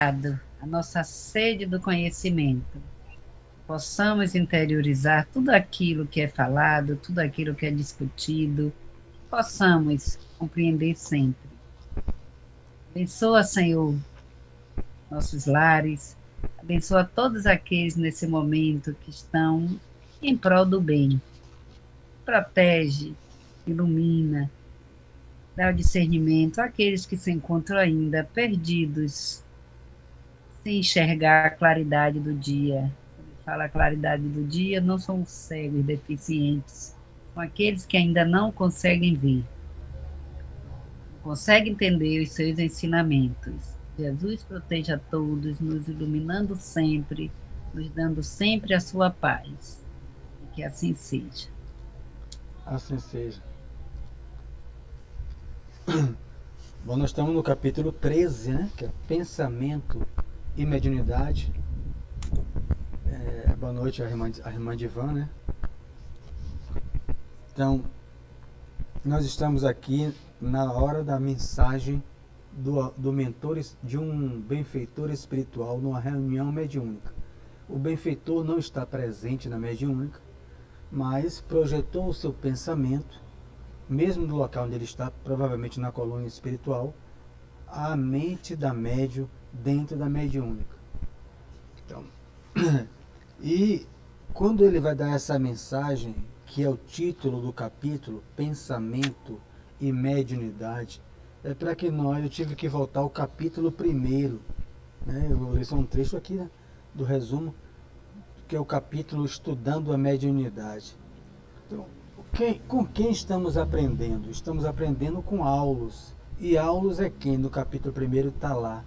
a nossa sede do conhecimento, possamos interiorizar tudo aquilo que é falado, tudo aquilo que é discutido, possamos compreender sempre. Abençoa, Senhor, nossos lares, abençoa todos aqueles nesse momento que estão em prol do bem. Protege, ilumina, dá o discernimento àqueles que se encontram ainda perdidos, sem enxergar a claridade do dia. Quando ele fala a claridade do dia, não são cegos, deficientes, são aqueles que ainda não conseguem ver, não conseguem entender os seus ensinamentos. Jesus proteja a todos, nos iluminando sempre, nos dando sempre a sua paz. E que assim seja. Assim seja. Bom, nós estamos no capítulo 13, né? Que é pensamento e mediunidade. Boa noite, a irmã Divan, né? Então, nós estamos aqui na hora da mensagem do mentor, de um benfeitor espiritual numa reunião mediúnica. O benfeitor não está presente na mediúnica, mas projetou o seu pensamento, mesmo no local onde ele está, provavelmente na colônia espiritual, a mente da médium dentro da mediúnica. Então, e quando ele vai dar essa mensagem, que é o título do capítulo, Pensamento e Mediunidade, é para que eu tive que voltar ao capítulo primeiro, né? Eu vou ler só um trecho aqui, né, do resumo, que é o capítulo Estudando a Mediunidade. Então, com quem estamos aprendendo? Estamos aprendendo com Aulus. E Aulus é quem? No capítulo primeiro está lá.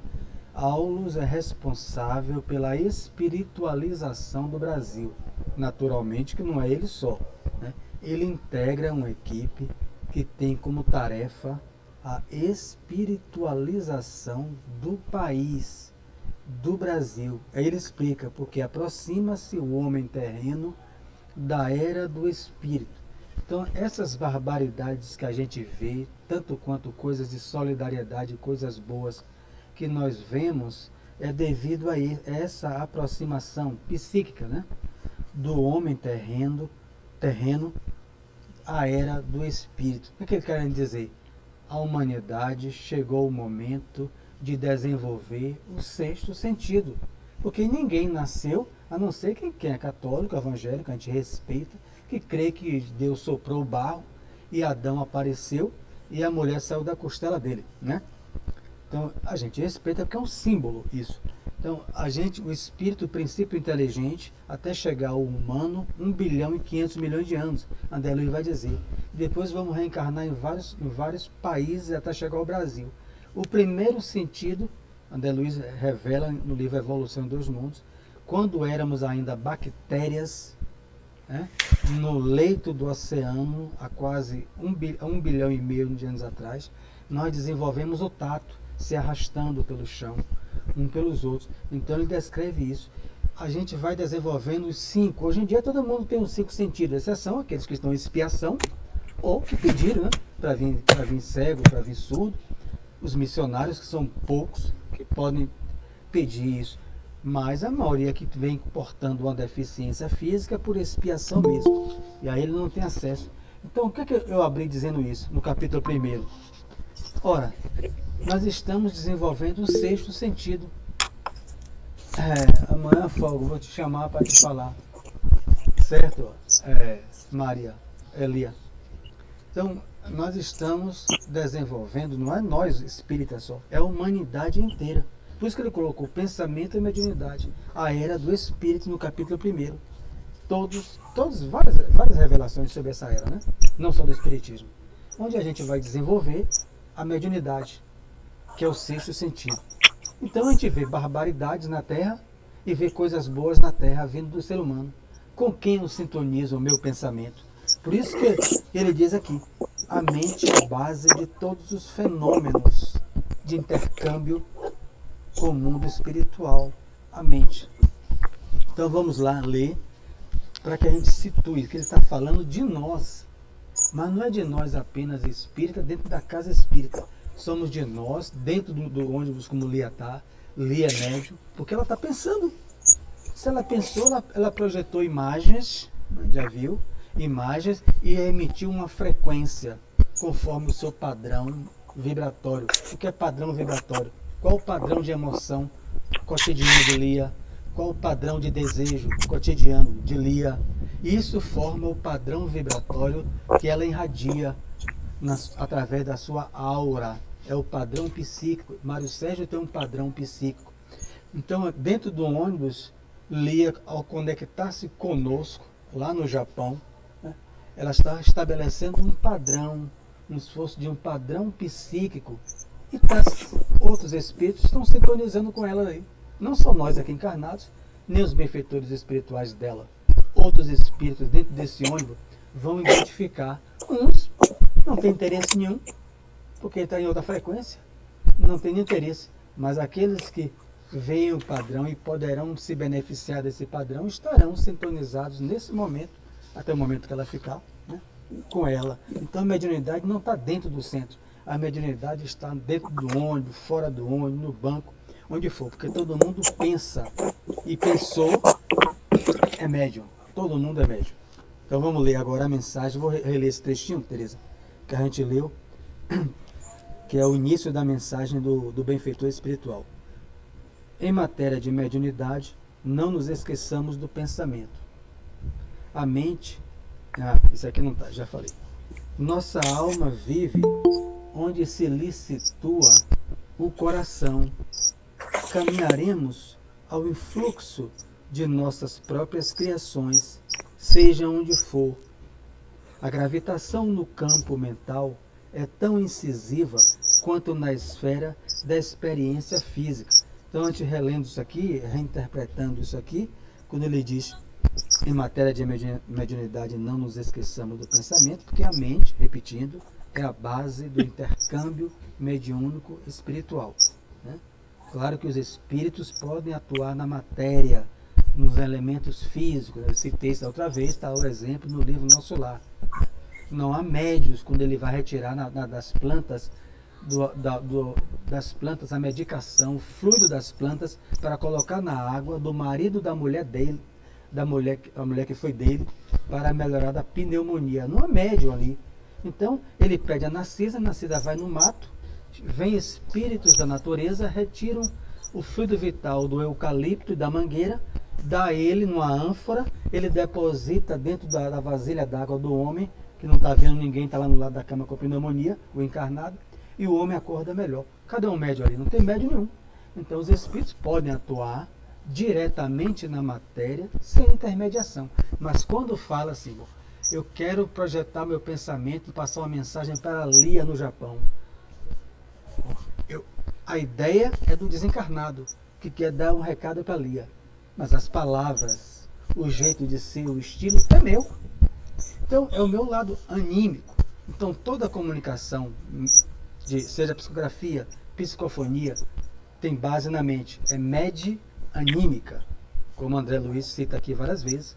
Aulus é responsável pela espiritualização do Brasil. Naturalmente que não é ele só, né? Ele integra uma equipe que tem como tarefa a espiritualização do país, do Brasil. Aí ele explica, porque aproxima-se o homem terreno da era do espírito. Então, essas barbaridades que a gente vê, tanto quanto coisas de solidariedade, coisas boas que nós vemos, é devido a essa aproximação psíquica, né, do homem terreno à era do espírito. O que eles querem dizer? A humanidade chegou o momento de desenvolver o sexto sentido. Porque ninguém nasceu, a não ser quem é católico, evangélico, a gente respeita, que crê que Deus soprou o barro e Adão apareceu e a mulher saiu da costela dele, né? Então a gente respeita porque é um símbolo isso. Então o espírito, o princípio inteligente, até chegar ao humano, 1,5 bilhão de anos, André Luiz vai dizer. Depois vamos reencarnar em vários países até chegar ao Brasil. O primeiro sentido, André Luiz revela no livro Evolução dos Mundos, quando éramos ainda bactérias, né, no leito do oceano, há quase 1,5 bilhão de anos atrás, nós desenvolvemos o tato, se arrastando pelo chão, um pelos outros. Então ele descreve isso. A gente vai desenvolvendo os 5. Hoje em dia todo mundo tem os 5 sentidos, exceção aqueles que estão em expiação, ou que pediram, né, para vir cego, para vir surdo. Os missionários, que são poucos, que podem pedir isso. Mas a maioria que vem portando uma deficiência física por expiação mesmo. E aí ele não tem acesso. Então, o que eu abri dizendo isso no capítulo 1? Ora, nós estamos desenvolvendo o sexto sentido. Amanhã, Fogo, vou te chamar para te falar. Certo? Maria, Elia. Então, nós estamos desenvolvendo, não é nós espíritas só, é a humanidade inteira. Por isso que ele colocou pensamento e mediunidade, a era do espírito no capítulo 1. Várias revelações sobre essa era, né? Não só do espiritismo. Onde a gente vai desenvolver a mediunidade, que é o sexto sentido. Então a gente vê barbaridades na Terra e vê coisas boas na Terra vindo do ser humano. Com quem eu sintonizo o meu pensamento? Por isso que ele diz aqui, a mente é a base de todos os fenômenos de intercâmbio com o mundo espiritual, a mente. Então vamos lá ler, para que a gente situe, que ele está falando de nós, mas não é de nós apenas espírita dentro da casa espírita. Somos de nós, dentro do ônibus como Lia está, Lia é médium, porque ela está pensando. Se ela pensou, ela projetou imagens, já viu? Imagens e emitiu uma frequência conforme o seu padrão vibratório. O que é padrão vibratório? Qual o padrão de emoção cotidiano de Lia? Qual o padrão de desejo cotidiano de Lia? Isso forma o padrão vibratório que ela irradia através da sua aura. É o padrão psíquico. Mário Sérgio tem um padrão psíquico. Então, dentro do ônibus, Lia, ao conectar-se conosco, lá no Japão, né, ela está estabelecendo um padrão, um esforço de um padrão psíquico. E outros espíritos estão sintonizando com ela aí. Não só nós aqui encarnados, nem os benfeitores espirituais dela. Outros espíritos dentro desse ônibus vão identificar. Uns não têm interesse nenhum, porque está em outra frequência, não tem interesse. Mas aqueles que veem o padrão e poderão se beneficiar desse padrão estarão sintonizados nesse momento, até o momento que ela ficar, né, com ela. Então a mediunidade não está dentro do centro. A mediunidade está dentro do ônibus, fora do ônibus, no banco, onde for, porque todo mundo pensa e pensou é médium. Todo mundo é médium. Então vamos ler agora a mensagem. Vou reler esse trechinho, Tereza, que a gente leu, que é o início da mensagem do benfeitor espiritual. Em matéria de mediunidade, não nos esqueçamos do pensamento. A mente... isso aqui não está, já falei. Nossa alma vive onde se lhe situa o coração. Caminharemos ao influxo de nossas próprias criações, seja onde for. A gravitação no campo mental é tão incisiva quanto na esfera da experiência física. Então, a gente relendo isso aqui, reinterpretando isso aqui, quando ele diz, em matéria de mediunidade, não nos esqueçamos do pensamento, porque a mente, repetindo, é a base do intercâmbio mediúnico espiritual, né? Claro que os espíritos podem atuar na matéria, nos elementos físicos. Eu citei isso outra vez, está o exemplo no livro Nosso Lar. Não há médios quando ele vai retirar das plantas, das plantas a medicação, o fluido das plantas, para colocar na água do marido da mulher dele, a mulher que foi dele, para melhorar da pneumonia. Não há médium ali. Então, ele pede a Narcisa vai no mato, vem espíritos da natureza, retiram o fluido vital do eucalipto e da mangueira, dá ele numa ânfora, ele deposita dentro da vasilha d'água do homem, que não está vendo ninguém, está lá no lado da cama com pneumonia, o encarnado, e o homem acorda melhor. Cadê um médium ali? Não tem médium nenhum. Então os espíritos podem atuar diretamente na matéria, sem intermediação. Mas quando fala assim, eu quero projetar meu pensamento e passar uma mensagem para Lia no Japão. A ideia é do desencarnado, que quer dar um recado para Lia. Mas as palavras, o jeito de ser, o estilo é meu. Então é o meu lado anímico. Então toda a comunicação, seja psicografia, psicofonia, tem base na mente. É anímica, como André Luiz cita aqui várias vezes.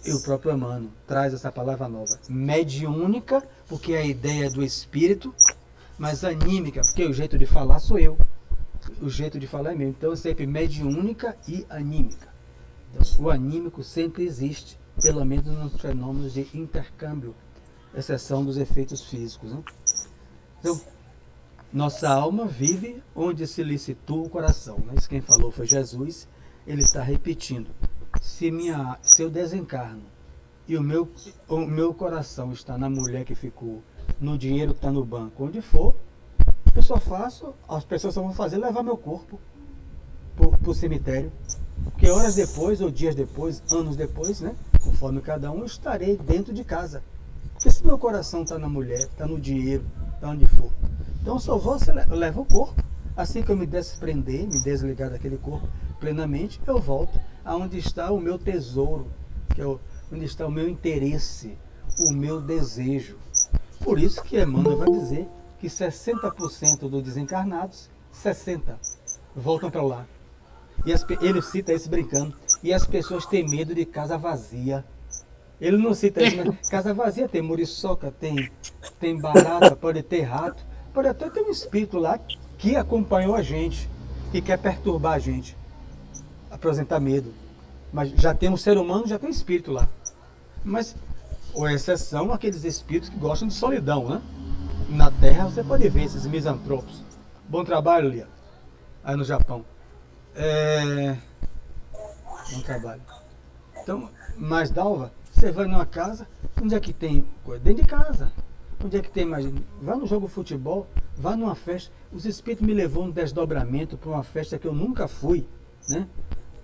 E o próprio Emmanuel traz essa palavra nova. Mediúnica, porque a ideia é do espírito, mas anímica, porque o jeito de falar sou eu. O jeito de falar é meu. Então, sempre mediúnica e anímica. Então, o anímico sempre existe, pelo menos nos fenômenos de intercâmbio, exceção dos efeitos físicos, né? Então, nossa alma vive onde se lhe situa o coração. Né? Isso quem falou foi Jesus. Ele está repetindo. Se eu desencarno e o meu coração está na mulher que ficou, no dinheiro que está no banco, onde for, eu só faço, as pessoas só vão fazer levar meu corpo para o cemitério. Porque horas depois, ou dias depois, anos depois, né, conforme cada um, eu estarei dentro de casa. Porque se meu coração está na mulher, está no dinheiro, está onde for, então só eu levo o corpo. Assim que eu me desprender, me desligar daquele corpo plenamente, eu volto aonde está o meu tesouro, que é onde está o meu interesse, o meu desejo. Por isso que Emmanuel vai dizer que 60% dos desencarnados, 60%, voltam para lá. E ele cita isso brincando. E as pessoas têm medo de casa vazia. Ele não cita isso, mas casa vazia tem muriçoca, tem barata, pode ter rato, pode até ter um espírito lá que acompanhou a gente. que quer perturbar a gente, apresentar medo. Mas já tem um ser humano, já tem espírito lá. Mas, ou exceção, aqueles espíritos que gostam de solidão, né? Na Terra você pode ver esses misantropos. Bom trabalho, Lia. Aí no Japão. Bom trabalho. Então, mas Dalva, você vai numa casa, onde é que tem coisa? Dentro de casa. Onde é que tem mais? Vai no jogo de futebol, vai numa festa. Os espíritos me levou no desdobramento para uma festa que eu nunca fui, né?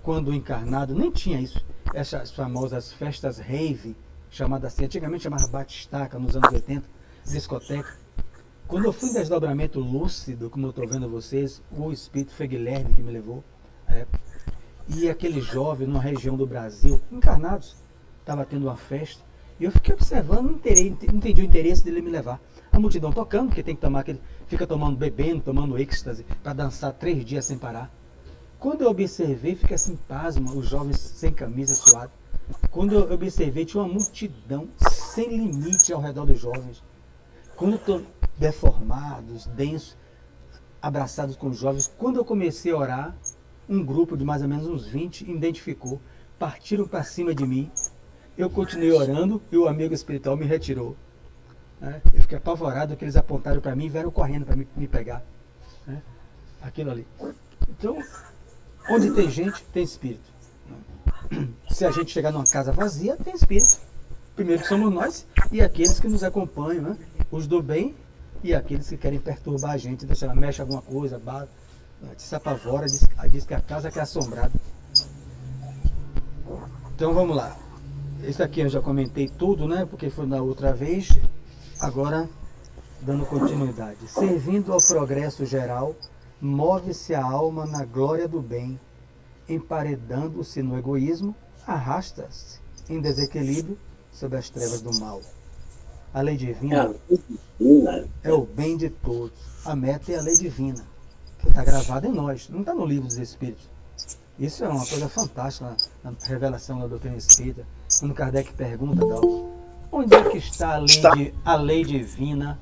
Quando encarnado, nem tinha isso. Essas famosas festas rave, chamadas assim, antigamente chamava batistaca, nos anos 80, discoteca. Quando eu fui em desdobramento lúcido, como eu estou vendo vocês, o espírito foi Guilherme que me levou. E aquele jovem numa região do Brasil, encarnados, estava tendo uma festa. E eu fiquei observando, não entendi o interesse dele me levar. A multidão tocando, porque tem que tomar aquele. Fica tomando, bebendo, tomando êxtase, para dançar 3 dias sem parar. Quando eu observei, fiquei assim, pasma, os jovens sem camisa, suado. Quando eu observei, tinha uma multidão sem limite ao redor dos jovens. Quando estou deformados, densos, abraçados com os jovens, quando eu comecei a orar, um grupo de mais ou menos uns 20 identificou, partiram para cima de mim. Eu continuei orando e o amigo espiritual me retirou. Eu fiquei apavorado que eles apontaram para mim e vieram correndo para me pegar. Aquilo ali. Então, onde tem gente, tem espírito. Se a gente chegar numa casa vazia, tem espírito. Primeiro somos nós e aqueles que nos acompanham, né? Os do bem e aqueles que querem perturbar a gente, deixa ela mexe alguma coisa, bate, se apavora, diz que a casa é assombrada. Então vamos lá. Esse aqui eu já comentei tudo, né? Porque foi na outra vez. Agora, dando continuidade. Servindo ao progresso geral, move-se a alma na glória do bem, emparedando-se no egoísmo, arrasta-se em desequilíbrio sob as trevas do mal. A lei divina é o bem de todos. A meta é a lei divina, que está gravada em nós, não está no livro dos Espíritos. Isso é uma coisa fantástica na revelação da doutrina espírita. Quando Kardec pergunta, onde é que está a lei divina?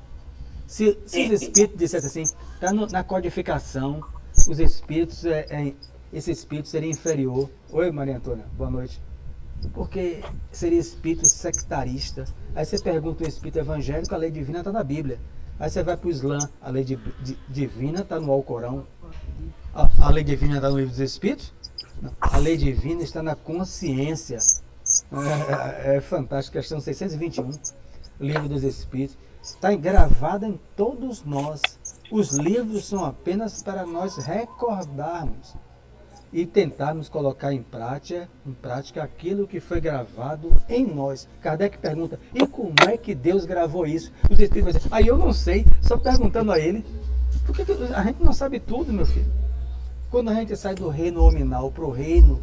Se os Espíritos dissessem assim, está na codificação, os Espíritos, esse Espírito seria inferior. Oi, Maria Antônia, boa noite. Porque seria espírito sectarista. Aí você pergunta o espírito evangélico, a lei divina está na Bíblia. Aí você vai para o Islã, a lei divina está no Alcorão. A lei divina está no livro dos Espíritos? Não. A lei divina está na consciência. É fantástico, questão 621, livro dos Espíritos. Está gravada em todos nós. Os livros são apenas para nós recordarmos e tentarmos colocar em prática aquilo que foi gravado em nós. Kardec pergunta, e como é que Deus gravou isso? Os Espíritos vão dizer, aí eu não sei, só perguntando a ele. Por que a gente não sabe tudo, meu filho? Quando a gente sai do reino hominal para o reino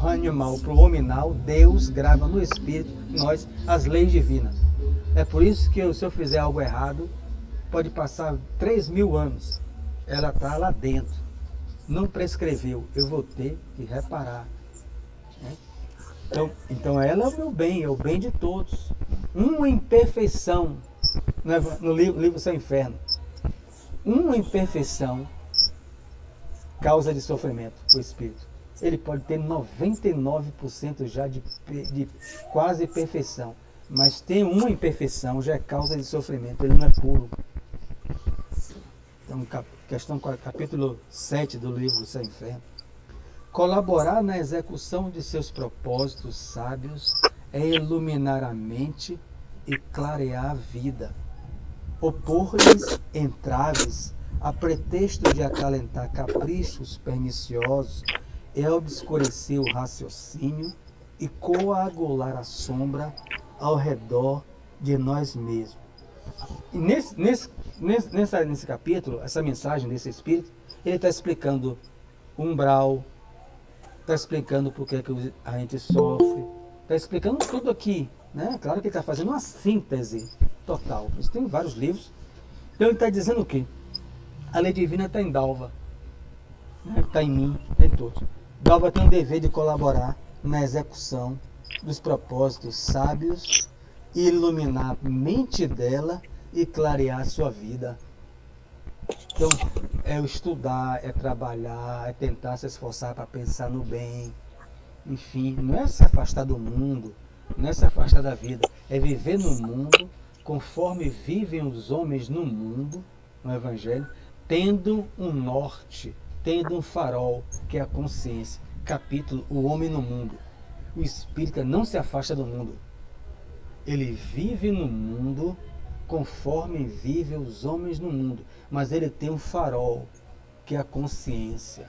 animal, para o hominal, Deus grava no Espírito, nós, as leis divinas. É por isso que se eu fizer algo errado, pode passar 3.000 anos, ela está lá dentro. Não prescreveu, eu vou ter que reparar. Então ela é o meu bem, é o bem de todos. Uma imperfeição, no livro Sem Inferno, uma imperfeição causa de sofrimento para o espírito. Ele pode ter 99% já de quase perfeição, mas tem uma imperfeição, já é causa de sofrimento, ele não é puro. Então, capítulo 7 do livro Sem Inferno. Colaborar na execução de seus propósitos sábios é iluminar a mente e clarear a vida. Opor-lhes entraves a pretexto de acalentar caprichos perniciosos é obscurecer o raciocínio e coagular a sombra ao redor de nós mesmos. E nesse capítulo, essa mensagem desse Espírito, ele está explicando o umbral, está explicando por que a gente sofre, está explicando tudo aqui, né? Claro que ele está fazendo uma síntese total. Isso tem vários livros. Então ele está dizendo o quê? A lei divina está em Dalva, né? Está em mim, está em todos. Dalva tem o dever de colaborar na execução dos propósitos sábios e iluminar a mente dela e clarear a sua vida. Então, é o estudar, é trabalhar, é tentar se esforçar para pensar no bem. Enfim, não é se afastar do mundo, não é se afastar da vida, é viver no mundo conforme vivem os homens no mundo, no Evangelho, tendo um norte, tendo um farol, que é a consciência. Capítulo: O Homem no Mundo. O espírita não se afasta do mundo. Ele vive no mundo conforme vivem os homens no mundo, mas ele tem um farol, que é a consciência,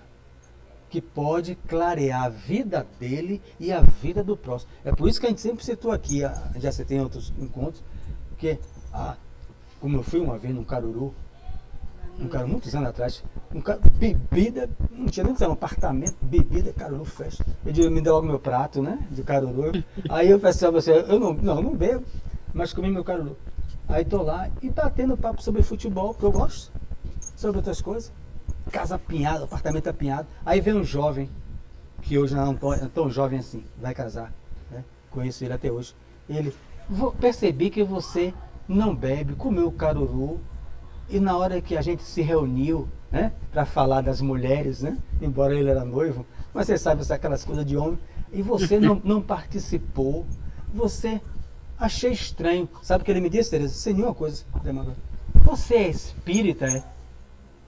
que pode clarear a vida dele e a vida do próximo. É por isso que a gente sempre citou aqui, já citei em outros encontros, porque, como eu fui uma vez num Caruru, muitos anos atrás, bebida, não tinha nem um apartamento, bebida, Caruru, festa. Eu me deu logo meu prato, né, de Caruru. Aí eu pensei, eu não bebo, mas comi meu Caruru. Aí tô lá e tá tendo papo sobre futebol, que eu gosto, sobre outras coisas. Casa apinhada, apartamento apinhado. Aí vem um jovem, que hoje não é tão jovem assim, vai casar, né? Conheço ele até hoje. Ele: percebi que você não bebe, comeu caruru, e na hora que a gente se reuniu, né, para falar das mulheres, né, embora ele era noivo, mas você sabe, aquelas coisas de homem, e você não participou, você... Achei estranho. Sabe o que ele me disse, Tereza? Sem nenhuma coisa. Você é espírita, é?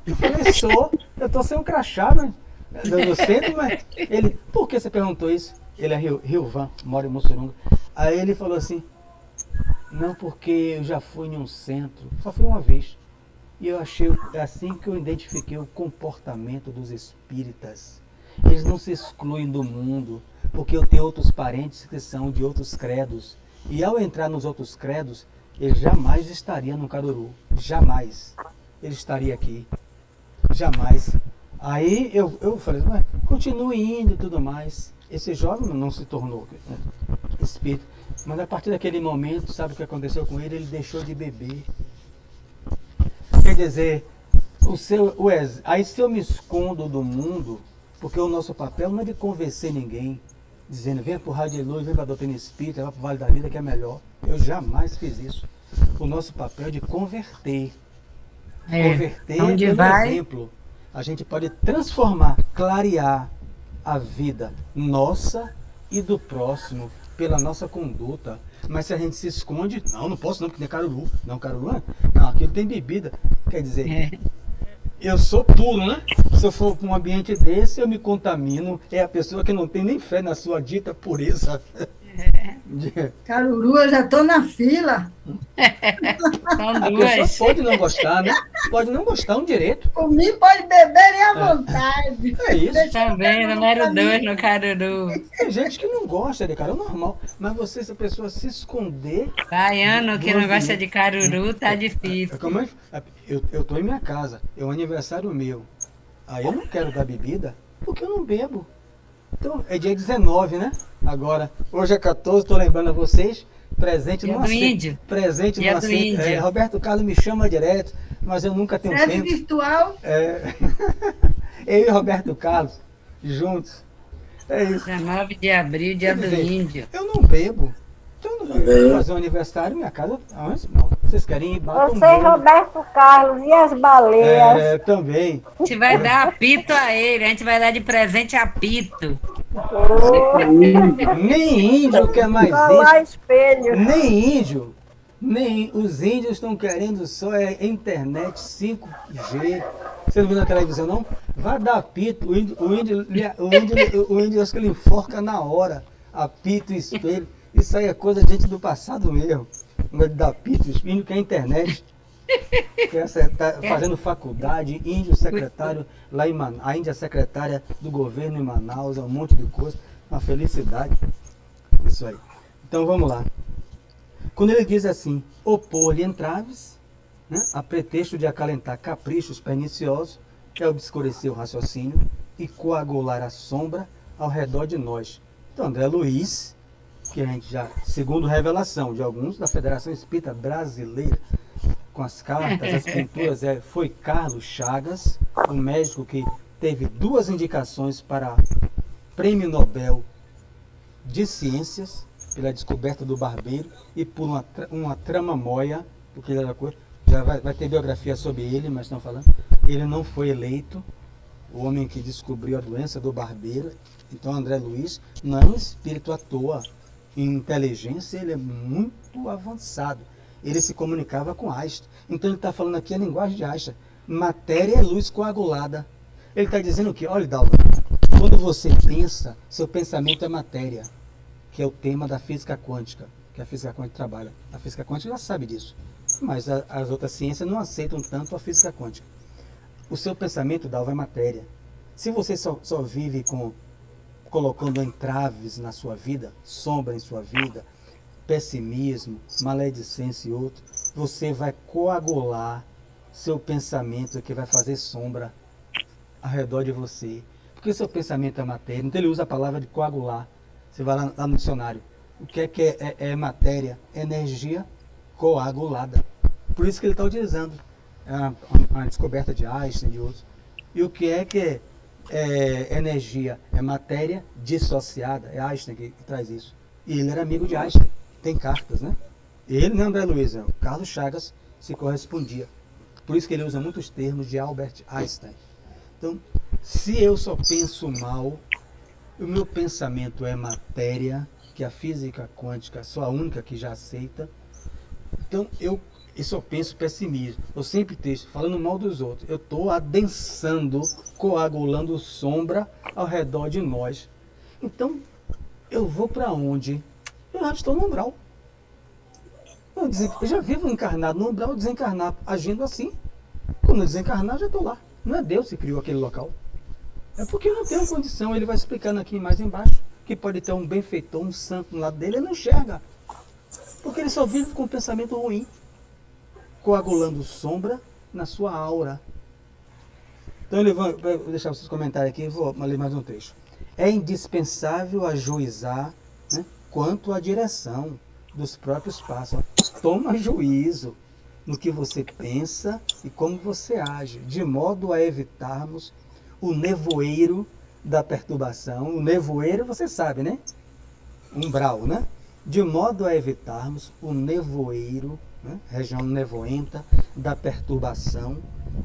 Eu falei: sou. Eu tô sem um crachá, né? No centro, mas... Ele: por que você perguntou isso? Ele é Riovan, mora em Mussurunga. Aí ele falou assim: não, porque eu já fui em um centro, só fui uma vez. E eu achei, é assim que eu identifiquei o comportamento dos espíritas. Eles não se excluem do mundo, porque eu tenho outros parentes que são de outros credos. E ao entrar nos outros credos, ele jamais estaria no Caruru. Jamais. Ele estaria aqui. Jamais. Aí eu falei: continue indo e tudo mais. Esse jovem não se tornou espírito. Mas a partir daquele momento, sabe o que aconteceu com ele? Ele deixou de beber. Quer dizer, aí se eu me escondo do mundo, porque o nosso papel não é de convencer ninguém, dizendo: venha para o Rádio de Luz, venha para a doutrina espírita, vai para o Vale da Vida que é melhor. Eu jamais fiz isso. O nosso papel é de converter. Converter onde pelo vai? exemplo. A gente pode transformar, clarear a vida nossa e do próximo pela nossa conduta. Mas se a gente se esconde: não posso não, porque tem caruru. Não, caruru não, aquilo tem bebida. Quer dizer, eu sou puro, né? Se eu for para um ambiente desse, eu me contamino. É a pessoa que não tem nem fé na sua dita pureza. Caruru, eu já estou na fila. São A duas. pessoa pode não gostar, né? Pode não gostar, um direito. Por mim, pode beberem à vontade. É isso. Também, número 2 no Caruru. Tem gente que não gosta de cara, é normal. Mas você, se a pessoa se esconder... Baiano que do não gosta ambiente- de Caruru, tá difícil. Eu tô em minha casa, é um aniversário meu. Aí eu não quero dar bebida, porque eu não bebo. Então, é dia 19, né? Agora, hoje é 14, tô lembrando a vocês, presente Dia numa do ce- índio. Presente Dia numa do ce- índio. Roberto Carlos me chama direto, mas eu nunca tenho Sede tempo. virtual. Eu e Roberto Carlos, juntos. É isso. 19 de abril, dia Quer do dizer, índio. eu não bebo. Então, eu vou fazer um aniversário, minha casa... Não, vocês querem ir, batam Você e bolo. Roberto Carlos e as baleias. Também. A gente vai dar apito a ele, a gente vai dar de presente apito. Nem índio quer mais Colar isso. espelho. Nem índio. Nem os índios estão querendo só internet 5G. Você não viu na televisão, não? Vai dar apito. O índio acho que ele enforca na hora. Apito e espelho. Isso aí é coisa de gente do passado mesmo. Mas dá apito, o índio quer internet. Está fazendo faculdade, índio secretário lá em Manaus, a Índia secretária do governo em Manaus, um monte de coisa, uma felicidade. Isso aí. Então vamos lá. Quando ele diz assim: opor-lhe entraves, né, a pretexto de acalentar caprichos perniciosos, é obscurecer o raciocínio e coagular a sombra ao redor de nós. Então, André Luiz, que a gente já, segundo revelação de alguns da Federação Espírita Brasileira, com as cartas, as pinturas, foi Carlos Chagas, um médico que teve 2 indicações para Prêmio Nobel de Ciências, pela descoberta do barbeiro e por uma tramamóia, porque ele era coisa, já vai ter biografia sobre ele, mas estão falando, ele não foi eleito, o homem que descobriu a doença do barbeiro. Então André Luiz não é um espírito à toa. Em inteligência ele é muito avançado. Ele se comunicava com Einstein. Então ele está falando aqui a linguagem de Einstein. Matéria é luz coagulada. Ele está dizendo que, olha, Dalva, quando você pensa, seu pensamento é matéria, que é o tema da física quântica, que a física quântica trabalha. A física quântica já sabe disso, mas as outras ciências não aceitam tanto a física quântica. O seu pensamento, Dalva, é matéria. Se você só vive colocando entraves na sua vida, sombra em sua vida, pessimismo, maledicência e outro, você vai coagular seu pensamento, que vai fazer sombra ao redor de você. Porque seu pensamento é matéria. Então ele usa a palavra de coagular. Você vai lá no dicionário. O que é matéria? Energia coagulada. Por isso que ele está utilizando. É uma descoberta de Einstein e de outros. E o que é energia? É matéria dissociada. É Einstein que traz isso. E ele era amigo de Einstein. Tem cartas, né? Ele não é André Luiz, o Carlos Chagas se correspondia. Por isso que ele usa muitos termos de Albert Einstein. Então, se eu só penso mal, o meu pensamento é matéria, que a física quântica só a única que já aceita. Então, eu só penso pessimismo. Eu sempre estou falando mal dos outros. Eu estou adensando, coagulando sombra ao redor de nós. Então, eu vou para onde? Eu já estou no umbral. Eu já vivo encarnado no umbral, desencarnar agindo assim. Quando eu desencarnar, já estou lá. Não é Deus que criou aquele local. É porque eu não tenho condição. Ele vai explicando aqui mais embaixo que pode ter um benfeitor, um santo no lado dele. Ele não enxerga. Porque ele só vive com um pensamento ruim, coagulando sombra na sua aura. Então ele vai deixar vocês comentarem aqui, vou ler mais um trecho. É indispensável ajuizar, né, quanto à direção dos próprios passos. Toma juízo no que você pensa e como você age, de modo a evitarmos o nevoeiro da perturbação. O nevoeiro, você sabe, né? Umbral, né? De modo a evitarmos o nevoeiro, né? Região nevoenta da perturbação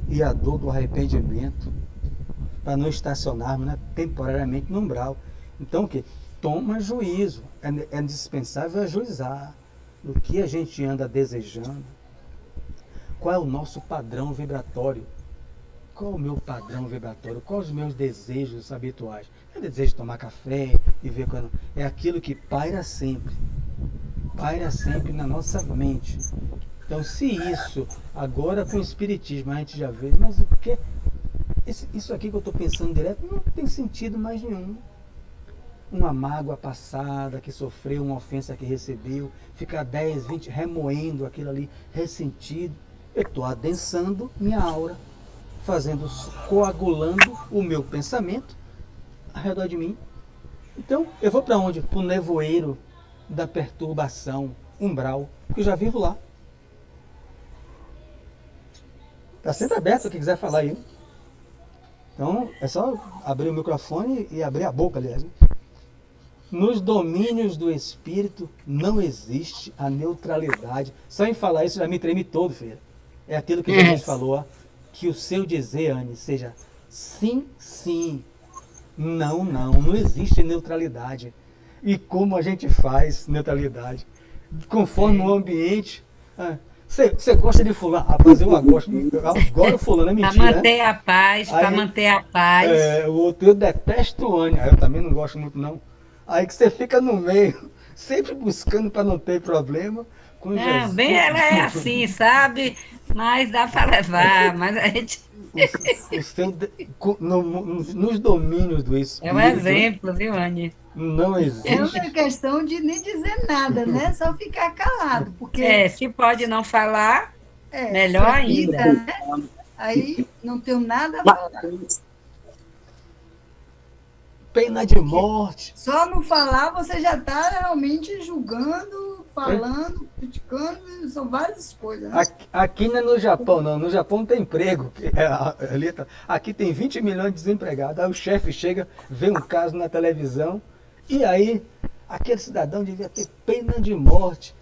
e a dor do arrependimento, para não estacionarmos, né, temporariamente no umbral. Então o que? Toma juízo. É indispensável ajuizar no que a gente anda desejando. Qual é o nosso padrão vibratório? Qual é o meu padrão vibratório? Quais os meus desejos habituais? É desejo de tomar café e ver quando... É aquilo que paira sempre na nossa mente. Então, se isso, agora com o Espiritismo, a gente já vê, mas o que? Isso aqui que eu estou pensando direto não tem sentido mais nenhum. Uma mágoa passada que sofreu, uma ofensa que recebeu, ficar 10, 20 remoendo aquilo ali, ressentido. Eu estou adensando minha aura, coagulando o meu pensamento ao redor de mim. Então, eu vou para onde? Para o nevoeiro da perturbação, umbral, que eu já vivo lá. Está sempre aberto, quem quiser falar aí. Então, é só abrir o microfone e abrir a boca, aliás. Nos domínios do espírito não existe a neutralidade. Só em falar isso já me treme todo, filha. É aquilo que Jesus falou, ó, que o seu dizer, Anne, seja sim, sim, não, não. Não existe neutralidade. E como a gente faz neutralidade? Conforme o ambiente. Você gosta de fulano? Rapaz, eu gosto. Agora o fulano é mentira. Para manter a paz, para manter a paz. O outro, eu detesto o Anne. Eu também não gosto muito, não. Aí que você fica no meio, sempre buscando para não ter problema com Jesus. Bem, ela é assim, sabe? Mas dá para levar, mas a gente... Nos domínios do espírito... É um exemplo, viu, Anne? Não existe... É uma questão de nem dizer nada, né? Só ficar calado, porque... se pode não falar, melhor ainda. Vida, né? Aí não tenho nada a falar. Pena de morte. Só não falar, você já está realmente julgando, falando, criticando, são várias coisas. Né? Aqui não é no Japão, não. No Japão tem emprego. Aqui tem 20 milhões de desempregados. Aí o chefe chega, vê um caso na televisão, e aí aquele cidadão devia ter pena de morte.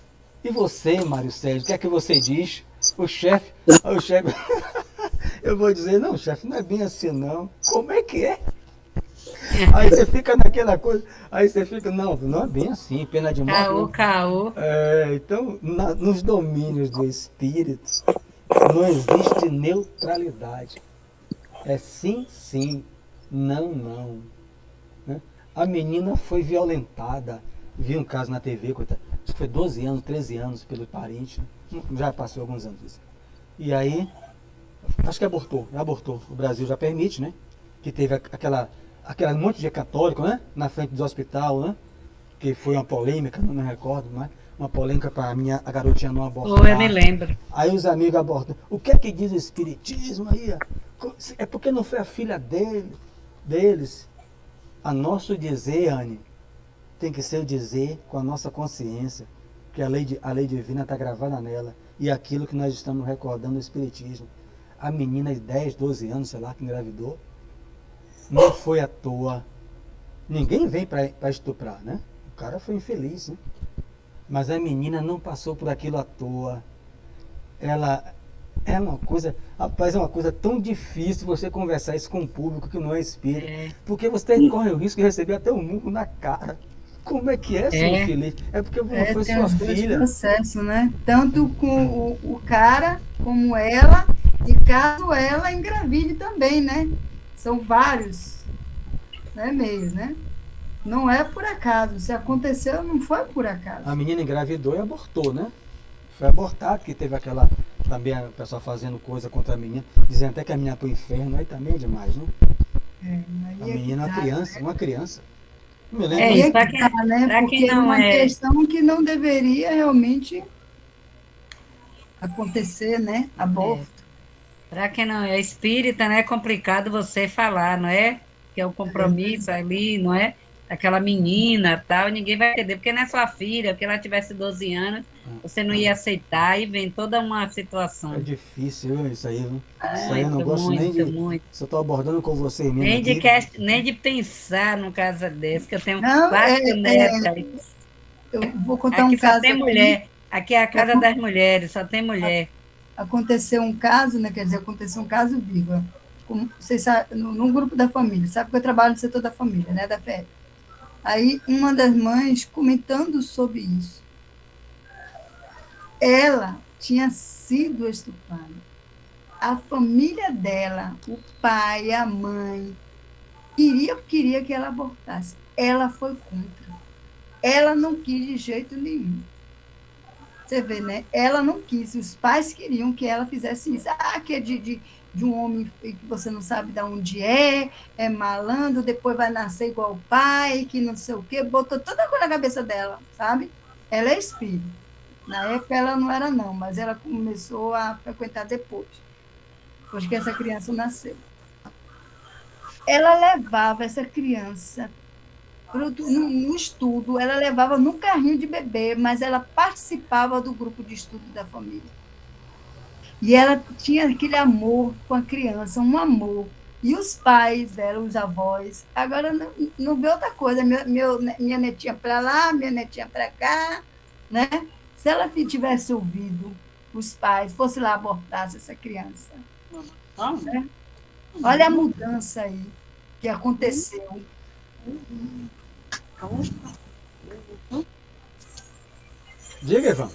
E você, Mário Sérgio, o que é que você diz? O chefe Eu vou dizer, não, chefe, não é bem assim não. Como é que é? Aí você fica naquela coisa, aí você fica, não, não é bem assim, pena de morte. Caô, caô. Então, nos domínios do espírito, não existe neutralidade. É sim, sim, não, não. Né? A menina foi violentada. Vi um caso na TV, coitada, acho que foi 12 anos, 13 anos pelo parente. Já passou alguns anos isso. E aí, acho que abortou. O Brasil já permite, né? Que teve aquela monte de católico, né? Na frente do hospital, né? Que foi uma polêmica, não me recordo mais. Uma polêmica para a garotinha não abortar. Eu me lembro. Aí os amigos abortam. O que é que diz o espiritismo aí? É porque não foi a filha deles. A nosso dizer, Anne, tem que ser o dizer com a nossa consciência, que a lei divina está gravada nela. E aquilo que nós estamos recordando no espiritismo. A menina de 10, 12 anos, sei lá, que engravidou, não foi à toa. Ninguém vem para estuprar, né? O cara foi infeliz, né? Mas a menina não passou por aquilo à toa. Ela é uma coisa, rapaz, é uma coisa tão difícil você conversar isso com um público que não é espírita. Porque você corre o risco de receber até um murro na cara. Como é que é, seu infeliz? É porque não foi tem sua os dois filha. processos, né? Tanto com o cara como ela, e caso ela engravide também, né? São vários, né, meios, né? Não é por acaso. Se aconteceu, não foi por acaso. A menina engravidou e abortou, né? Foi abortado, que teve aquela... Também o pessoal fazendo coisa contra a menina, dizendo até que a menina foi pro inferno, aí também é demais, né? A menina é uma criança. Não me lembro. Isso pra né? Porque é uma questão que não deveria realmente acontecer, né? Aborto. Para quem não é espírita, né, é complicado você falar, não é? Que é um compromisso ali, não é? Aquela menina tal, ninguém vai entender, porque não é sua filha, porque ela tivesse 12 anos, você não ia aceitar e vem toda uma situação. É difícil isso aí, viu? Isso aí eu não gosto nem de... Se eu estou abordando com você mesmo nem de pensar num caso desse, que eu tenho 4 netas. Eu vou contar um caso. Só tem mulher. Aqui é a casa das mulheres, só tem mulher. Aconteceu um caso, né? Quer dizer, aconteceu um caso vivo. Vocês sabem, num grupo da família. Sabe que eu trabalho no setor da família, né? Da FEB. Aí, uma das mães comentando sobre isso. Ela tinha sido estuprada. A família dela, o pai, a mãe, queria que ela abortasse. Ela foi contra. Ela não quis de jeito nenhum. Você vê, né? Ela não quis. Os pais queriam que ela fizesse isso. Que é de um homem que você não sabe de onde é malandro, depois vai nascer igual o pai, que não sei o quê. Botou toda a coisa na cabeça dela, sabe? Ela é espírita. Na época ela não era, não, mas ela começou a frequentar depois que essa criança nasceu. Ela levava essa criança no estudo, ela levava no carrinho de bebê, mas ela participava do grupo de estudo da família. E ela tinha aquele amor com a criança, um amor. E os pais dela, os avós, agora não vê outra coisa, minha netinha para lá, minha netinha para cá, né? Se ela tivesse ouvido os pais, fosse lá abortasse essa criança. Né? Olha a mudança aí que aconteceu. Diga, Ivan.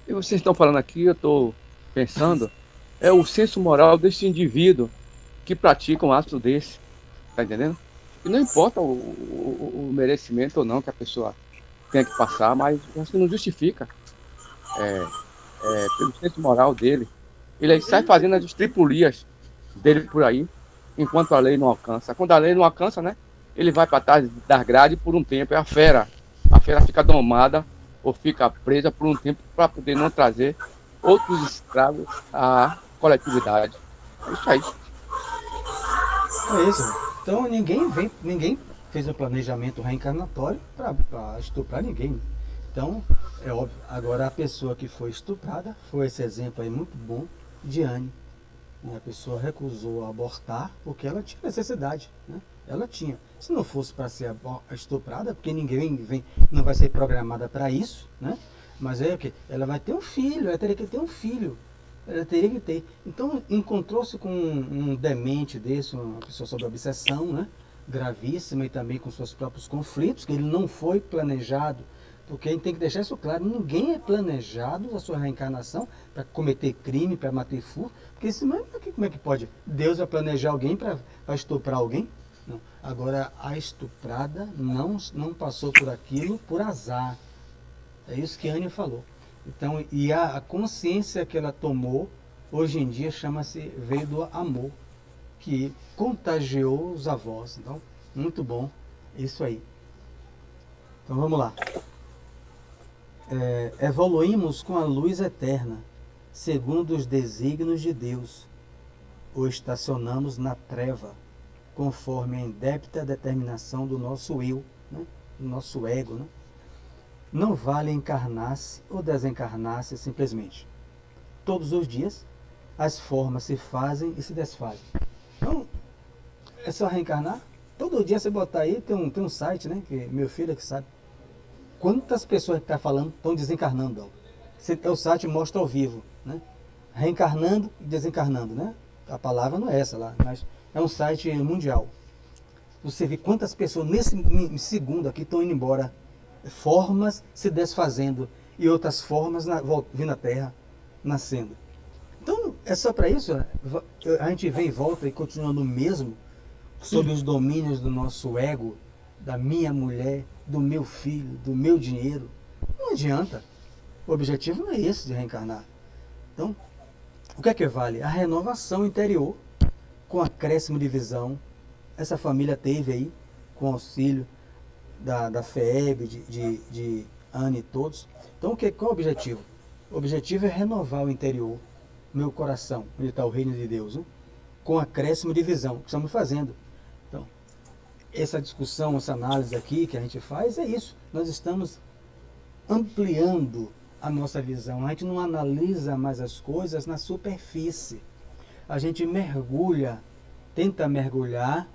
Vocês estão falando aqui, eu estou pensando, é o senso moral desse indivíduo que pratica um ato desse, tá entendendo? E não importa o merecimento ou não que a pessoa tenha que passar, mas acho que não justifica pelo senso moral dele. Ele sai fazendo as estripulias dele por aí, enquanto a lei não alcança. Quando a lei não alcança, né, ele vai para trás das grades por um tempo, a fera fica domada ou fica presa por um tempo para poder não trazer outros escravos à coletividade. É isso aí. É isso. Então ninguém fez um planejamento reencarnatório para estuprar ninguém. Então, é óbvio. Agora, a pessoa que foi estuprada, foi esse exemplo aí muito bom de Anne. A pessoa recusou abortar porque ela tinha necessidade, né? Ela tinha. Se não fosse para ser estuprada, porque ninguém não vai ser programada para isso, né? Mas é o que? Ela vai ter um filho, ela teria que ter um filho. Ela teria que ter. Então, encontrou-se com um demente desse, uma pessoa sob obsessão, né? Gravíssima, e também com seus próprios conflitos, que ele não foi planejado, porque a gente tem que deixar isso claro, ninguém é planejado a sua reencarnação para cometer crime, para matar furto, porque senão, como é que pode? Deus vai planejar alguém para estuprar alguém? Não. Agora, a estuprada não passou por aquilo por azar. É isso que a Ania falou. Então, e a consciência que ela tomou, hoje em dia, veio do amor, que contagiou os avós. Então, muito bom isso aí. Então, vamos lá. Evoluímos com a luz eterna, segundo os desígnios de Deus, ou estacionamos na treva, conforme a indébita determinação do nosso eu, né? Do nosso ego, né? Não vale encarnar-se ou desencarnar-se simplesmente. Todos os dias, as formas se fazem e se desfazem. Então, é só reencarnar? Todo dia você botar aí, tem um site, né? Que meu filho é que sabe. Quantas pessoas que estão falando estão desencarnando? O site mostra ao vivo, né? Reencarnando e desencarnando, né? A palavra não é essa lá, mas é um site mundial. Você vê quantas pessoas nesse segundo aqui estão indo embora. Formas se desfazendo e outras formas vindo à Terra, nascendo. Então, é só para isso, né? A gente vem e volta e continua no mesmo, sob os domínios do nosso ego, da minha mulher, do meu filho, do meu dinheiro. Não adianta. O objetivo não é esse de reencarnar. Então, o que é que vale? A renovação interior, com acréscimo de visão. Essa família teve aí, com auxílio da FEB, de Ana e todos. Então, qual é o objetivo? O objetivo é renovar o interior, meu coração, onde está o reino de Deus, né? Com acréscimo de visão, que estamos fazendo. Então, essa discussão, essa análise aqui que a gente faz é isso. Nós estamos ampliando a nossa visão. A gente não analisa mais as coisas na superfície. A gente mergulha, tenta mergulhar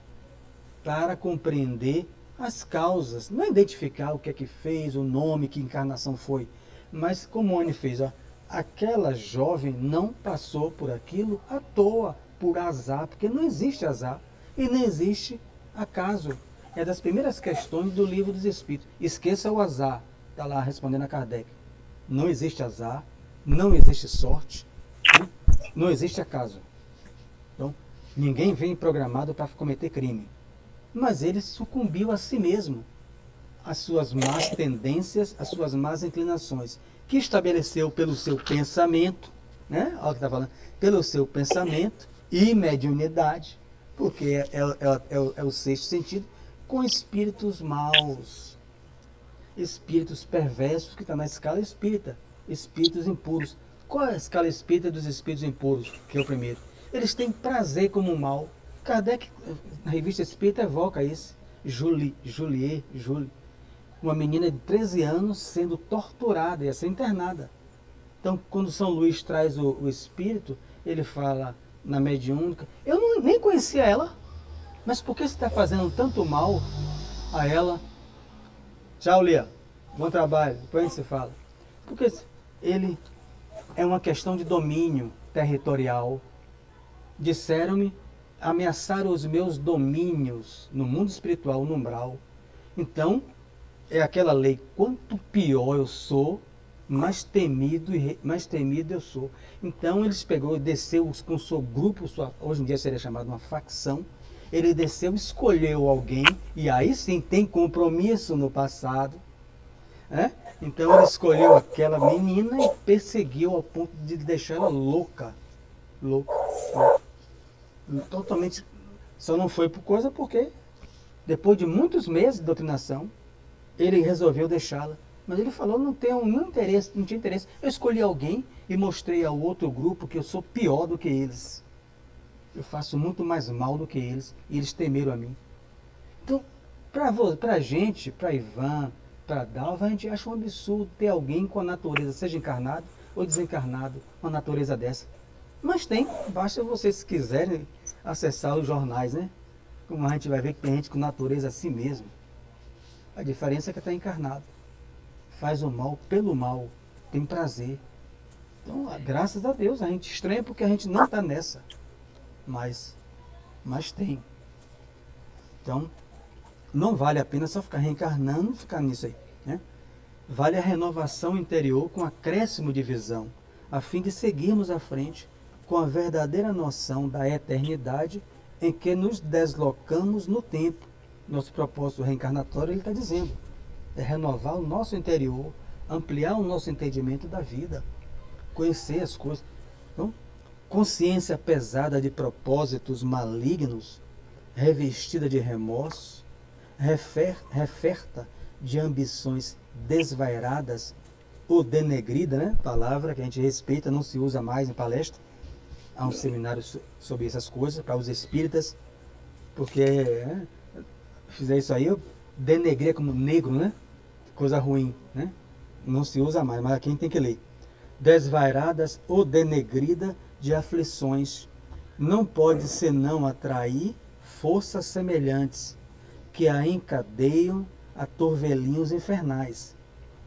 para compreender as causas, não é identificar o que é que fez, o nome, que encarnação foi, mas como o Anne fez, ó, aquela jovem não passou por aquilo à toa, por azar, porque não existe azar e nem existe acaso. É das primeiras questões do Livro dos Espíritos. Esqueça o azar, está lá respondendo a Kardec. Não existe azar, não existe sorte, né? Não existe acaso. Então, ninguém vem programado para cometer crime. Mas ele sucumbiu a si mesmo, às suas más tendências, às suas más inclinações, que estabeleceu pelo seu pensamento, né? Olha o que está falando, pelo seu pensamento e mediunidade, porque é o sexto sentido, com espíritos maus, espíritos perversos, que está na escala espírita, espíritos impuros. Qual é a escala espírita dos espíritos impuros, que é o primeiro? Eles têm prazer como o mal. Kardec, na revista Espírita, evoca isso. Julie, uma menina de 13 anos sendo torturada, ia ser internada. Então, quando São Luís traz o espírito, ele fala na mediúnica, eu nem conhecia ela, mas por que você está fazendo tanto mal a ela? Tchau, Lia. Bom trabalho. Depois a gente se fala. Porque ele é uma questão de domínio territorial. Disseram-me, ameaçaram os meus domínios no mundo espiritual, no umbral. Então, é aquela lei, quanto pior eu sou, mais temido eu sou. Então, eles pegou, desceu com o seu grupo, hoje em dia seria chamado uma facção, ele desceu, escolheu alguém, e aí sim tem compromisso no passado, né? Então, ele escolheu aquela menina e perseguiu ao ponto de deixar ela louca. Totalmente, só não foi por coisa porque depois de muitos meses de doutrinação ele resolveu deixá-la, mas ele falou, não tinha interesse, eu escolhi alguém e mostrei ao outro grupo que eu sou pior do que eles, eu faço muito mais mal do que eles, e eles temeram a mim. Então, pra gente, pra Ivan, pra Dalva, a gente acha um absurdo ter alguém com a natureza, seja encarnado ou desencarnado, com a natureza dessa. Mas tem, basta vocês, se quiserem, acessar os jornais, né? Como a gente vai ver que tem gente com natureza assim mesmo. A diferença é que está encarnado. Faz o mal pelo mal, tem prazer. Então, graças a Deus, a gente estranha porque a gente não está nessa. Mas tem. Então, não vale a pena só ficar reencarnando e ficar nisso aí, né? Vale a renovação interior com acréscimo de visão, a fim de seguirmos à frente com a verdadeira noção da eternidade em que nos deslocamos no tempo. Nosso propósito reencarnatório, ele está dizendo, é renovar o nosso interior, ampliar o nosso entendimento da vida, conhecer as coisas. Então, consciência pesada de propósitos malignos, revestida de remorso, referta de ambições desvairadas ou denegrida, né? Palavra que a gente respeita, não se usa mais em palestra. Há um seminário sobre essas coisas para os espíritas, porque fizer isso aí, eu denegrir como negro, né? Coisa ruim, né? Não se usa mais, mas aqui a gente tem que ler. Desvairadas ou denegrida de aflições, não pode senão atrair forças semelhantes que a encadeiam a torvelinhos infernais.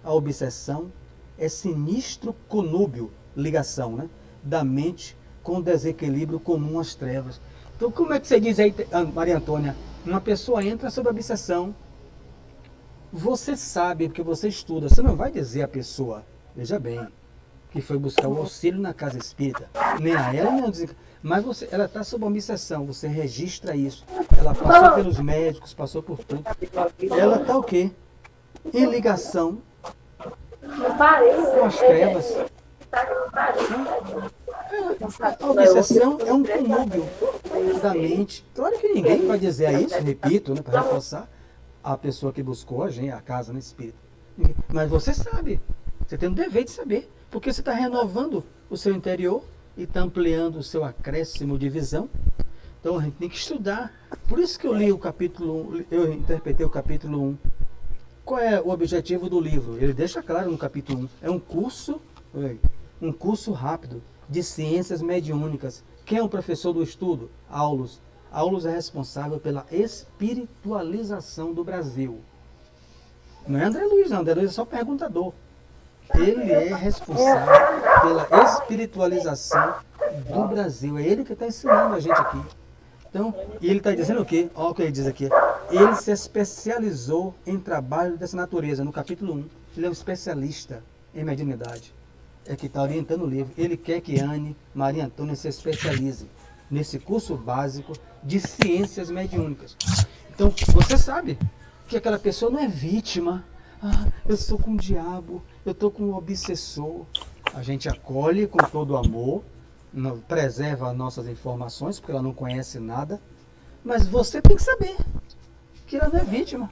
A obsessão é sinistro conúbio, ligação, né, da mente com o desequilíbrio comum às trevas. Então, como é que você diz aí, Maria Antônia, uma pessoa entra sob obsessão, você sabe, porque você estuda, você não vai dizer à pessoa, veja bem, que foi buscar o auxílio na casa espírita, nem a ela, nem a... Mas ela está sob obsessão, você registra isso. Ela passou pelos médicos, passou por tudo. Ela está o quê? Em ligação com as trevas. A obsessão é um conúbio da mente. Claro que ninguém vai dizer isso, repito, né, para reforçar a pessoa que buscou a casa, né, espírita. Mas você sabe, você tem o dever de saber, porque você está renovando o seu interior e está ampliando o seu acréscimo de visão. Então a gente tem que estudar. Por isso que eu li o capítulo 1, eu interpretei o capítulo 1. Qual é o objetivo do livro? Ele deixa claro no capítulo 1. É um curso rápido de ciências mediúnicas. Quem é o professor do estudo? Aulus. Aulus é responsável pela espiritualização do Brasil. Não é André Luiz, não. André Luiz é só perguntador. Ele é responsável pela espiritualização do Brasil. É ele que está ensinando a gente aqui. Então, e ele está dizendo o quê? Olha o que ele diz aqui. Ele se especializou em trabalho dessa natureza. No capítulo 1, ele é um especialista em mediunidade. É que está orientando o livro. Ele quer que Anne, Maria Antônia se especialize nesse curso básico de ciências mediúnicas. Então, você sabe que aquela pessoa não é vítima. Ah, eu sou com o diabo, eu estou com o obsessor. A gente acolhe com todo o amor, preserva as nossas informações, porque ela não conhece nada. Mas você tem que saber que ela não é vítima.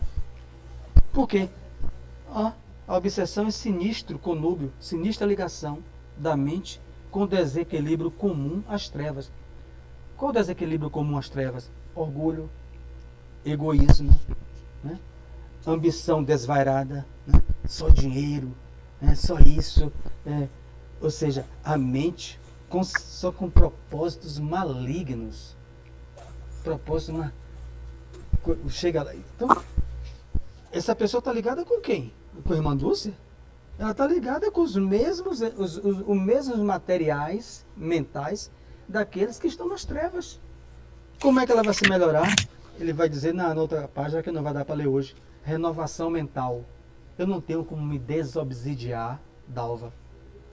Por quê? A obsessão é sinistro conúbio, sinistra ligação da mente com o desequilíbrio comum às trevas. Qual o desequilíbrio comum às trevas? Orgulho, egoísmo, né? Ambição desvairada, né? Só dinheiro, né? Só isso. Ou seja, a mente só com propósitos malignos. Chega lá. Então, essa pessoa está ligada com quem? Com a irmã Dulce? Ela está ligada com os mesmos materiais mentais daqueles que estão nas trevas. Como é que ela vai se melhorar? Ele vai dizer na outra página que não vai dar para ler hoje. Renovação mental. Eu não tenho como me desobsidiar, Dalva,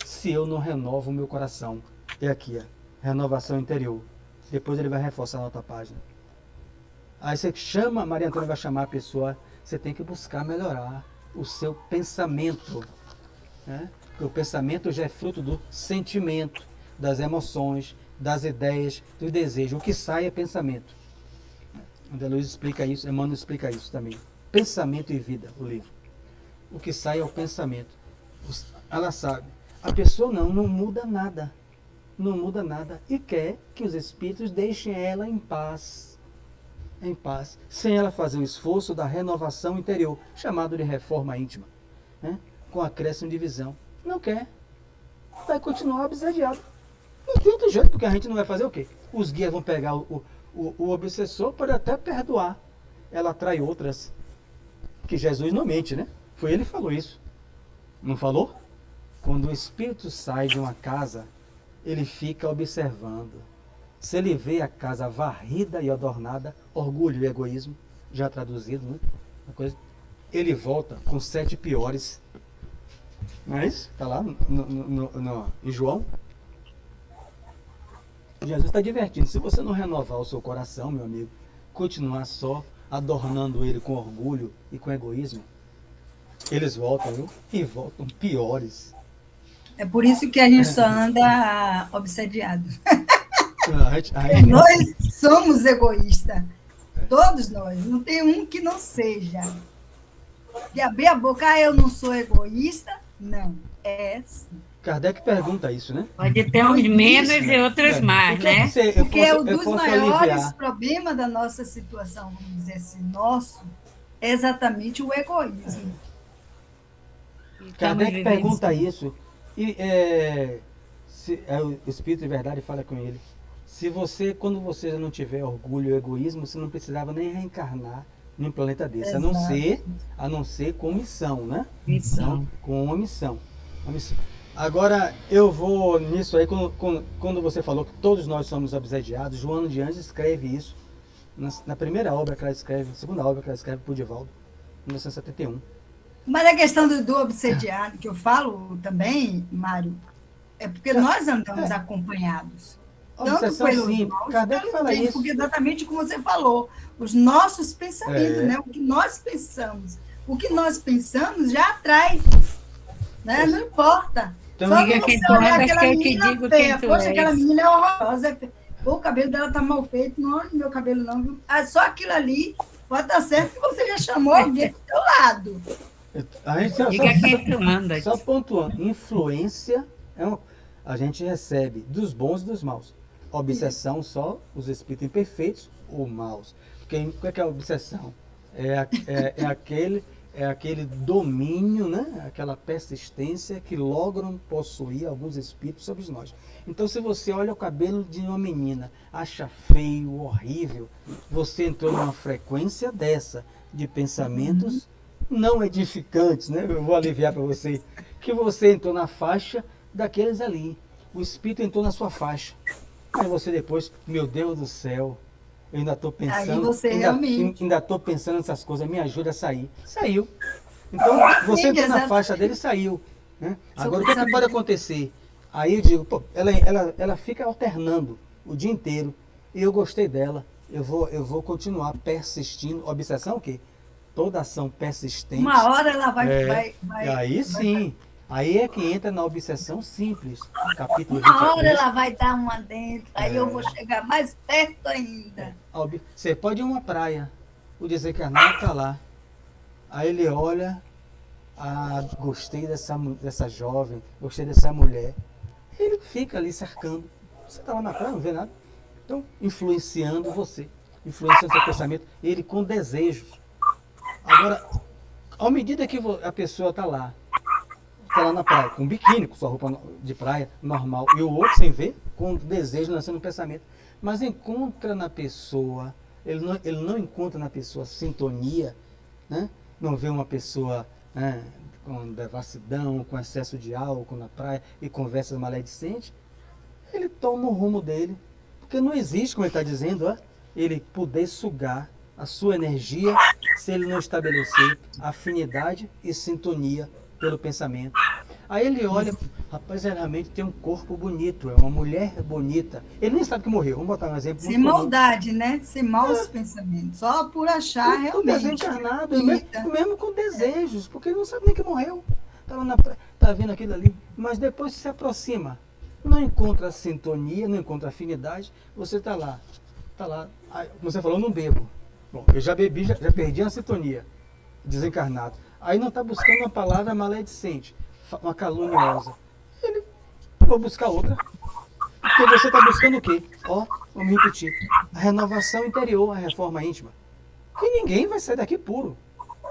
se eu não renovo o meu coração. É aqui, renovação interior. Depois ele vai reforçar na outra página. Aí você chama, Maria Antônia vai chamar a pessoa, você tem que buscar melhorar o seu pensamento, né? Porque o pensamento já é fruto do sentimento, das emoções, das ideias, do desejo. O que sai é pensamento. André Luiz explica isso, Emmanuel explica isso também. Pensamento e vida, o livro. O que sai é o pensamento. Ela sabe. A pessoa não muda nada. Não muda nada e quer que os espíritos deixem ela em paz. Em paz. Sem ela fazer um esforço da renovação interior, chamado de reforma íntima, né? Com acréscimo de visão. Não quer. Vai continuar obsediado. Não tem outro jeito, porque a gente não vai fazer o quê? Os guias vão pegar o obsessor, pode até perdoar. Ela atrai outras. Que Jesus não mente, né? Foi ele que falou isso. Não falou? Quando o espírito sai de uma casa, ele fica observando. Se ele vê a casa varrida e adornada, orgulho e egoísmo, já traduzido, né? Uma coisa, ele volta com 7 piores. Não é isso? Está lá em João. Jesus está divertindo. Se você não renovar o seu coração, meu amigo, continuar só adornando ele com orgulho e com egoísmo, eles voltam, viu? E voltam piores. É por isso que a gente só anda obsediado. A gente- Nós somos egoístas. Todos nós. Não tem um que não seja. De abrir a boca, eu não sou egoísta? Não. É sim. Kardec pergunta isso, né? Pode ter uns menos e outros mais, O que é que né? você- Porque eu um dos posso maiores aliviar? problemas da nossa situação, vamos dizer assim, nosso, é exatamente o egoísmo. Kardec pergunta isso. E o Espírito de Verdade fala com ele. Se você, quando você não tiver orgulho e egoísmo, você não precisava nem reencarnar num planeta desse. A não ser com missão, né? Missão. Então, com uma missão. Uma missão. Agora, eu vou nisso aí, quando você falou que todos nós somos obsediados, Joana de Anjos escreve isso na primeira obra que ela escreve, na segunda obra que ela escreve para o Divaldo, em 1971. Mas a questão do obsediado, que eu falo também, Mário, é porque nós andamos acompanhados. Tanto Obsessão pelos sim, maus, Kardec pelos fala bem, isso. porque exatamente como você falou, os nossos pensamentos, É. né? O que nós pensamos. O que nós pensamos já atrai. Né? Não importa. Então, Só diga que quem você tu olhar és, aquela que eu te menina digo feia, quem tu poxa, és. aquela menina é horrorosa. Pô, o cabelo dela tá mal feito, não olha meu cabelo não, viu? Ah, só aquilo ali, pode estar certo que você já chamou alguém do seu lado. A gente Diga quem tu anda. só pontuando, influência a gente recebe dos bons e dos maus. Obsessão só os espíritos imperfeitos ou maus. Porque o que é a obsessão? É aquele domínio, né? Aquela persistência que logram possuir alguns espíritos sobre nós. Então, se você olha o cabelo de uma menina, acha feio, horrível, você entrou numa frequência dessa, de pensamentos não edificantes, né? Eu vou aliviar para você, que você entrou na faixa daqueles ali. O espírito entrou na sua faixa. Aí você depois, meu Deus do céu, eu ainda estou pensando. Aí você realmente. Ainda estou pensando nessas coisas, me ajuda a sair. Saiu. Então, você Sim, entrou na exato. faixa dele e saiu. Né? Agora, o que, é que pensamento. pode acontecer? Aí eu digo, pô, ela fica alternando o dia inteiro. E eu gostei dela. Eu vou continuar persistindo. Obsessão o quê? Toda ação persistente. Uma hora ela vai. E aí sim. Aí é que entra na obsessão simples. Capítulo Uma hora 23. ela vai dar uma dentro, aí eu vou chegar mais perto ainda. Você pode ir a uma praia. O desencarnado está lá. Aí ele olha. Gostei dessa jovem. Gostei dessa mulher. Ele fica ali cercando. Você está lá na praia, não vê nada. Então, influenciando você. Influenciando seu pensamento. Ele com desejos. Agora, à medida que a pessoa está lá na praia, com biquíni, com sua roupa de praia normal, e o outro sem ver, com desejo lançando no pensamento, mas encontra na pessoa, ele não encontra na pessoa sintonia, né? Não vê uma pessoa, né, com devassidão, com excesso de álcool na praia e conversas maledicentes, ele toma o rumo dele, porque não existe, como ele está dizendo, ele poder sugar a sua energia se ele não estabelecer afinidade e sintonia pelo pensamento. Aí ele olha, rapaz, ele realmente tem um corpo bonito, é uma mulher bonita. Ele nem sabe que morreu. Vamos botar um exemplo. Sem muito comum. maldade, né? Sem maus pensamentos. Só por achar O realmente. desencarnado, bonita. mesmo com desejos, porque ele não sabe nem que morreu. Está lá na praia, está vendo aquilo ali, mas depois se aproxima, não encontra sintonia, não encontra afinidade, você está lá, aí, como você falou, eu não bebo. Bom, eu já bebi, já perdi a sintonia, desencarnado. Aí não está buscando uma palavra maledicente, uma caluniosa. Vou buscar outra. Porque você está buscando o quê? Vamos repetir. A renovação interior, a reforma íntima. E ninguém vai sair daqui puro.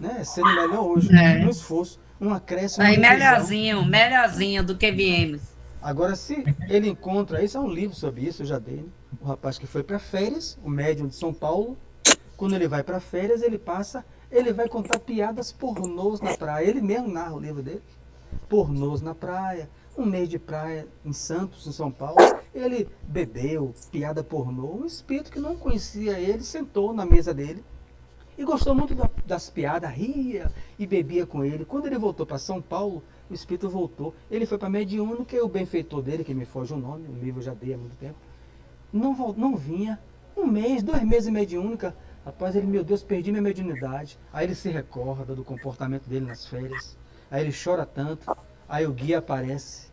Né? Sendo melhor hoje. Um esforço, um acréscimo. Aí melhorzinho do que viemos. Agora, se ele encontra, isso é um livro sobre isso, eu já dei, né? O rapaz que foi para férias, o médium de São Paulo, quando ele vai para férias, ele vai contar piadas pornôs na praia. Ele mesmo narra o livro dele. pornôs na praia, um mês de praia em Santos, em São Paulo, ele bebeu, piada pornô, um espírito que não conhecia ele sentou na mesa dele e gostou muito das piadas, ria e bebia com ele. Quando ele voltou para São Paulo, o espírito voltou, ele foi para a mediúnica e o benfeitor dele, que me foge o nome, o livro eu já dei há muito tempo, não vinha, um mês, 2 meses de mediúnica. Rapaz, ele, meu Deus, perdi minha mediunidade. Aí ele se recorda do comportamento dele nas férias. Aí ele chora tanto. Aí o guia aparece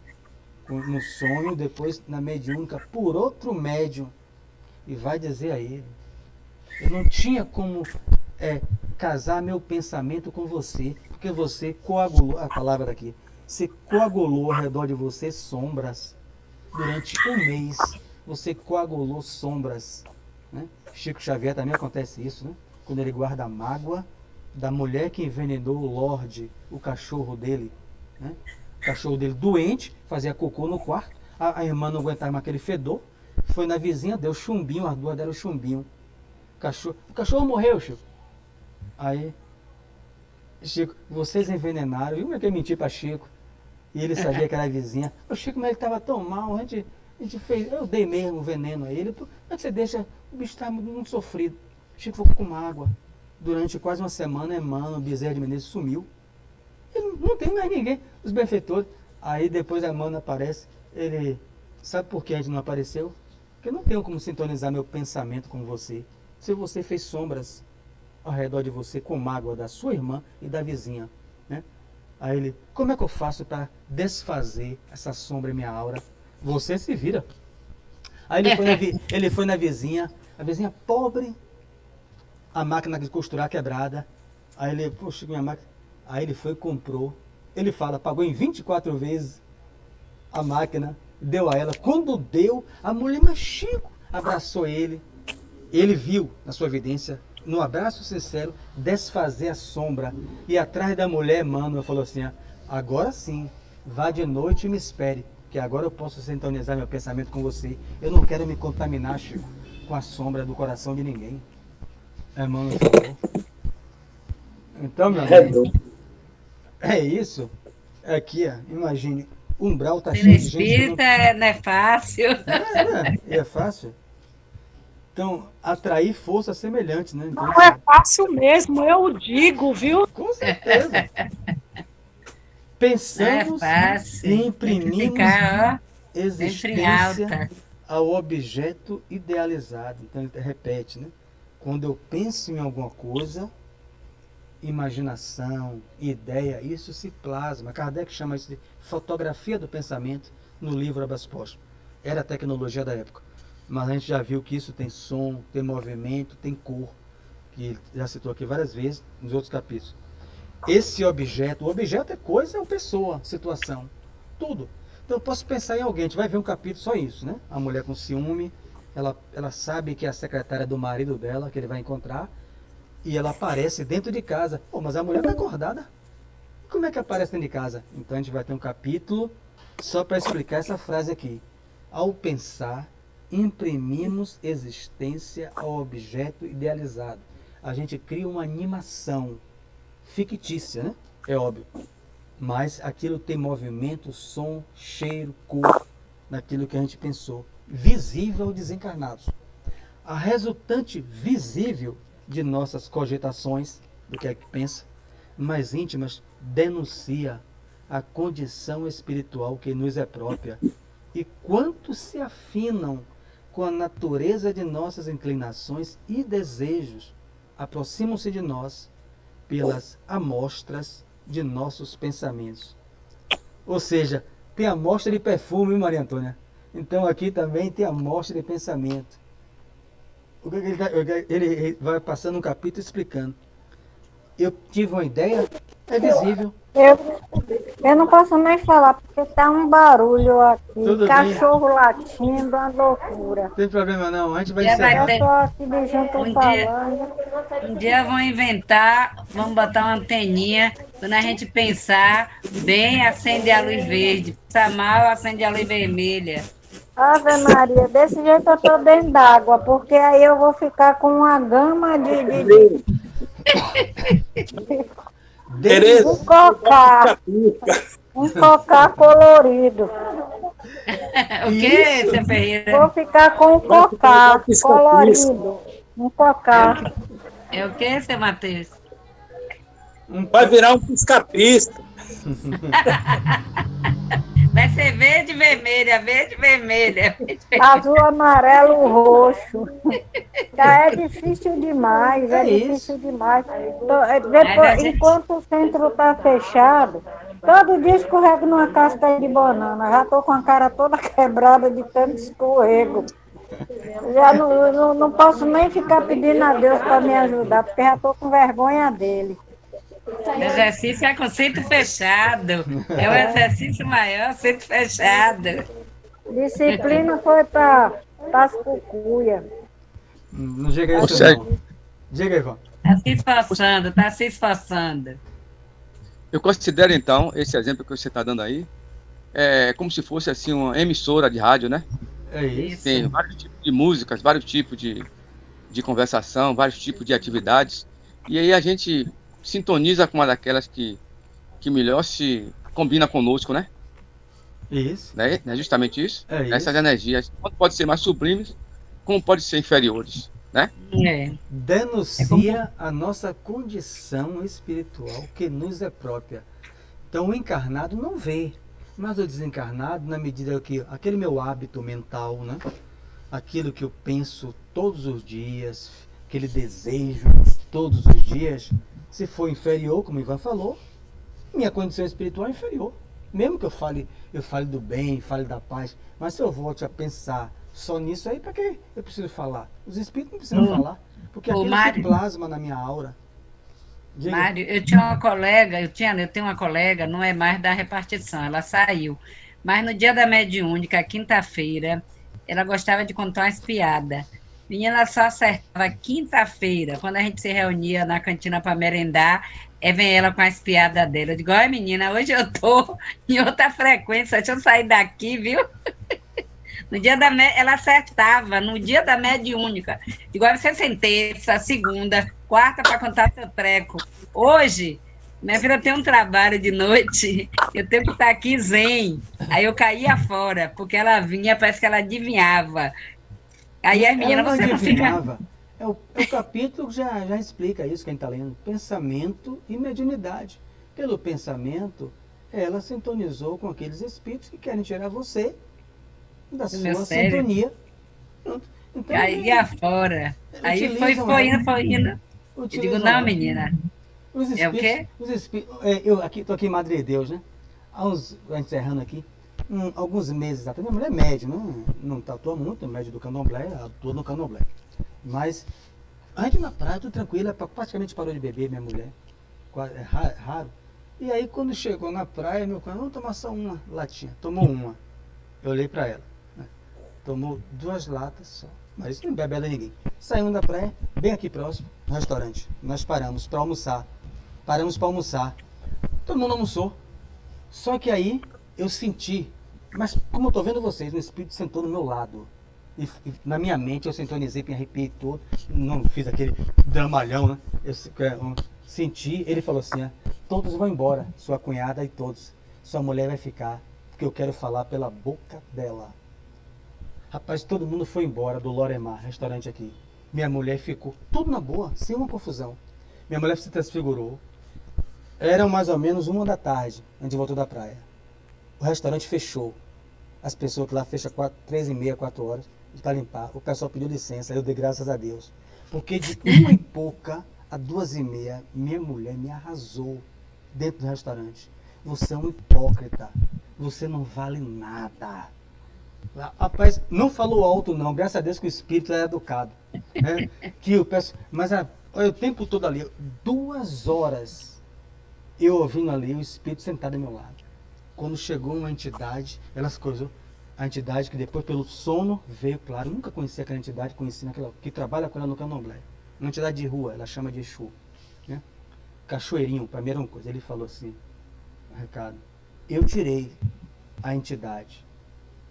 no sonho, depois na mediúnica, por outro médium. E vai dizer a ele: eu não tinha como casar meu pensamento com você, porque você coagulou, a palavra daqui, você coagulou ao redor de você sombras. Durante um mês, você coagulou sombras. Né? Chico Xavier também acontece isso, né? Quando ele guarda a mágoa da mulher que envenenou o Lorde, o cachorro dele. Né? O cachorro dele doente, fazia cocô no quarto, a irmã não aguentava mais aquele fedor, foi na vizinha, deu chumbinho, as duas deram chumbinho. O cachorro morreu, Chico. Aí, Chico, vocês envenenaram, viu como é que eu menti para Chico? E ele sabia que era a vizinha. O Chico, mas ele estava tão mal, a gente fez, eu dei mesmo o veneno a ele. Como é que você deixa, o bicho está muito sofrido. O Chico ficou com mágoa. Durante quase uma semana, Emmanuel, o Bezerra de Menezes, sumiu. Ele não tem mais ninguém, os benfeitores. Aí depois a Emmanuel aparece, ele, sabe por que a gente não apareceu? Porque eu não tenho como sintonizar meu pensamento com você. Se você fez sombras ao redor de você com mágoa da sua irmã e da vizinha. Né? Aí ele, como é que eu faço para desfazer essa sombra em minha aura? Você se vira. Aí ele foi na vizinha, a vizinha pobre, a máquina de costurar quebrada. Aí ele, poxa, minha máquina. Aí ele foi e comprou. Ele fala, pagou em 24 vezes a máquina, deu a ela. Quando deu, a mulher, mas Chico, abraçou ele. Ele viu, na sua evidência, no abraço sincero, desfazer a sombra. E atrás da mulher, Emmanuel falou assim, agora sim, vá de noite e me espere, que agora eu posso sintonizar meu pensamento com você. Eu não quero me contaminar, Chico, com a sombra do coração de ninguém. Emmanuel falou. Então, meu amigo, é isso. Aqui, imagine, o umbral está cheio de gente. Espírita não é fácil. É fácil. Então, atrair força semelhante, né? Então, não é fácil mesmo, eu digo, viu? Com certeza. Pensamos e imprimimos existência ao objeto idealizado. Então, ele repete, né? Quando eu penso em alguma coisa, imaginação, ideia, isso se plasma. Kardec chama isso de fotografia do pensamento no livro Habeas Póstumo. Era a tecnologia da época. Mas a gente já viu que isso tem som, tem movimento, tem cor, que ele já citou aqui várias vezes nos outros capítulos. Esse objeto, o objeto é coisa, é pessoa, situação, tudo. Então eu posso pensar em alguém, a gente vai ver um capítulo só isso, né? A mulher com ciúme, ela sabe que é a secretária do marido dela, que ele vai encontrar, e ela aparece dentro de casa. Pô, mas a mulher está acordada. Como é que aparece dentro de casa? Então a gente vai ter um capítulo só para explicar essa frase aqui. Ao pensar, imprimimos existência ao objeto idealizado. A gente cria uma animação fictícia, né? É óbvio. Mas aquilo tem movimento, som, cheiro, cor, naquilo que a gente pensou. Visível aos desencarnados. A resultante visível de nossas cogitações, do que é que pensa, mais íntimas, denuncia a condição espiritual que nos é própria. E quanto se afinam com a natureza de nossas inclinações e desejos, aproximam-se de nós pelas amostras de nossos pensamentos. Ou seja, tem amostra de perfume, Maria Antônia? Então aqui também tem amostra de pensamento. Ele vai passando um capítulo explicando. Eu tive uma ideia, é visível. Eu não posso nem falar, porque tá um barulho aqui, Tudo cachorro latindo, uma loucura. Não tem problema não, a gente vai Já vai encerrar. ter- Eu tô aqui de junto falando. Um dia vão inventar, vamos botar uma anteninha, quando a gente pensar bem, acende a luz verde. Pensar mal, acende a luz vermelha. Ave Maria, desse jeito eu tô dentro d'água, porque aí eu vou ficar com uma gama de Desde, cocar. Um cocá colorido. O que, Isso. seu Ferreira? Vou ficar com um Vai ficar cocá igual pisca-pisca. colorido. Um cocá. É o que, seu Matheus? Vai virar um pisca-pisca. Vai ser verde e vermelha, verde e vermelha. Azul, amarelo, roxo. Já é difícil demais, É difícil isso. demais. Mas a Depois, gente, enquanto o centro está fechado, todo dia escorrego numa casca de banana. Já estou com a cara toda quebrada de tanto escorrego. Já não posso nem ficar pedindo a Deus para me ajudar, porque já estou com vergonha dele. o exercício é com centro fechado. É o exercício maior, centro fechado. Disciplina foi para as cucuia. Não diga isso Você, não. Diga, Ivan. Está se esforçando, está se esforçando. eu considero, então, esse exemplo que você está dando aí, como se fosse assim uma emissora de rádio, né? É isso. Tem vários tipos de músicas, vários tipos de conversação, vários tipos de atividades. E aí a gente sintoniza com uma daquelas que melhor se combina conosco, né? Isso. Né? Não é justamente isso? É isso. Essas energias, tanto pode ser mais sublimes, como pode ser inferiores, né? É. Denuncia a nossa condição espiritual que nos é própria. Então o encarnado não vê, mas o desencarnado, na medida que aquele meu hábito mental, né? Aquilo que eu penso todos os dias, aquele desejo todos os dias, se for inferior, como o Ivan falou, minha condição espiritual é inferior. Mesmo que eu fale do bem, fale da paz, mas se eu volte a pensar só nisso aí, para que eu preciso falar? Os espíritos não precisam falar, porque Ô, aquilo se Mário. plasma na minha aura. Diga. Mário, eu tinha uma colega, eu tenho uma colega, não é mais da repartição, ela saiu. Mas no dia da mediúnica, quinta-feira, ela gostava de contar umas piadas. Menina, ela só acertava quinta-feira, quando a gente se reunia na cantina para merendar, vem ela com as piadas dela. Eu digo, olha menina, hoje eu tô em outra frequência, deixa eu sair daqui, viu? No dia ela acertava, no dia da mediúnica. Igual você sem terça, segunda, quarta para contar seu treco. Hoje, minha filha tem um trabalho de noite, eu tenho que estar aqui zen. Aí eu caía fora, porque ela vinha, parece que ela adivinhava. Aí as Ela meninas, não você não fica. adivinhava. O capítulo que já explica isso, quem está lendo. Pensamento e mediunidade. Pelo pensamento, ela sintonizou com aqueles espíritos que querem tirar você da meu sua cérebro. sintonia. Pronto. Então, Aí afora. Aí utilizam foi ela. indo, foi indo. Eu digo, Utilizam não, ela. menina. Os É o quê? eu estou aqui em Madre de Deus, né? Encerrando aqui, alguns meses atrás, minha mulher é média, não atua muito, é média do candomblé, atua no candomblé. Mas, antes na praia, tudo tranquilo, ela praticamente parou de beber, minha mulher. É raro. E aí, quando chegou na praia, meu cunhado, vamos tomar só uma latinha. Tomou uma. Eu olhei para ela. Né? Tomou 2 latas só. Mas isso não bebe a ninguém. Saímos da praia, bem aqui próximo, no restaurante. Nós paramos para almoçar. Todo mundo almoçou. Só que aí eu senti, mas como eu estou vendo vocês, o espírito sentou no meu lado. E na minha mente eu sintonizei, me arrepiei todo. Não fiz aquele dramalhão, né? Eu senti, ele falou assim, todos vão embora, sua cunhada e todos. Sua mulher vai ficar, porque eu quero falar pela boca dela. Rapaz, todo mundo foi embora do Loremar, restaurante aqui. Minha mulher ficou tudo na boa, sem uma confusão. Minha mulher se transfigurou. Eram mais ou menos 1 da tarde, a gente voltou da praia. O restaurante fechou. As pessoas que lá fecham 3h30, 4 horas, para limpar. O pessoal pediu licença, eu dei graças a Deus. Porque de 1 e pouca a 2h30, minha mulher me arrasou dentro do restaurante. Você é um hipócrita. Você não vale nada. Rapaz, não falou alto não, graças a Deus que o espírito é educado. Que eu peço, mas olha, o tempo todo ali, 2 horas, eu ouvindo ali o espírito sentado ao meu lado. Quando chegou uma entidade, elas coisou, a entidade que depois pelo sono veio, claro, eu nunca conheci aquela entidade, conheci naquela, que trabalha com ela no candomblé. Uma entidade de rua, ela chama de Exu. Né? Cachoeirinho, primeira uma coisa, ele falou assim, Ricardo, eu tirei a entidade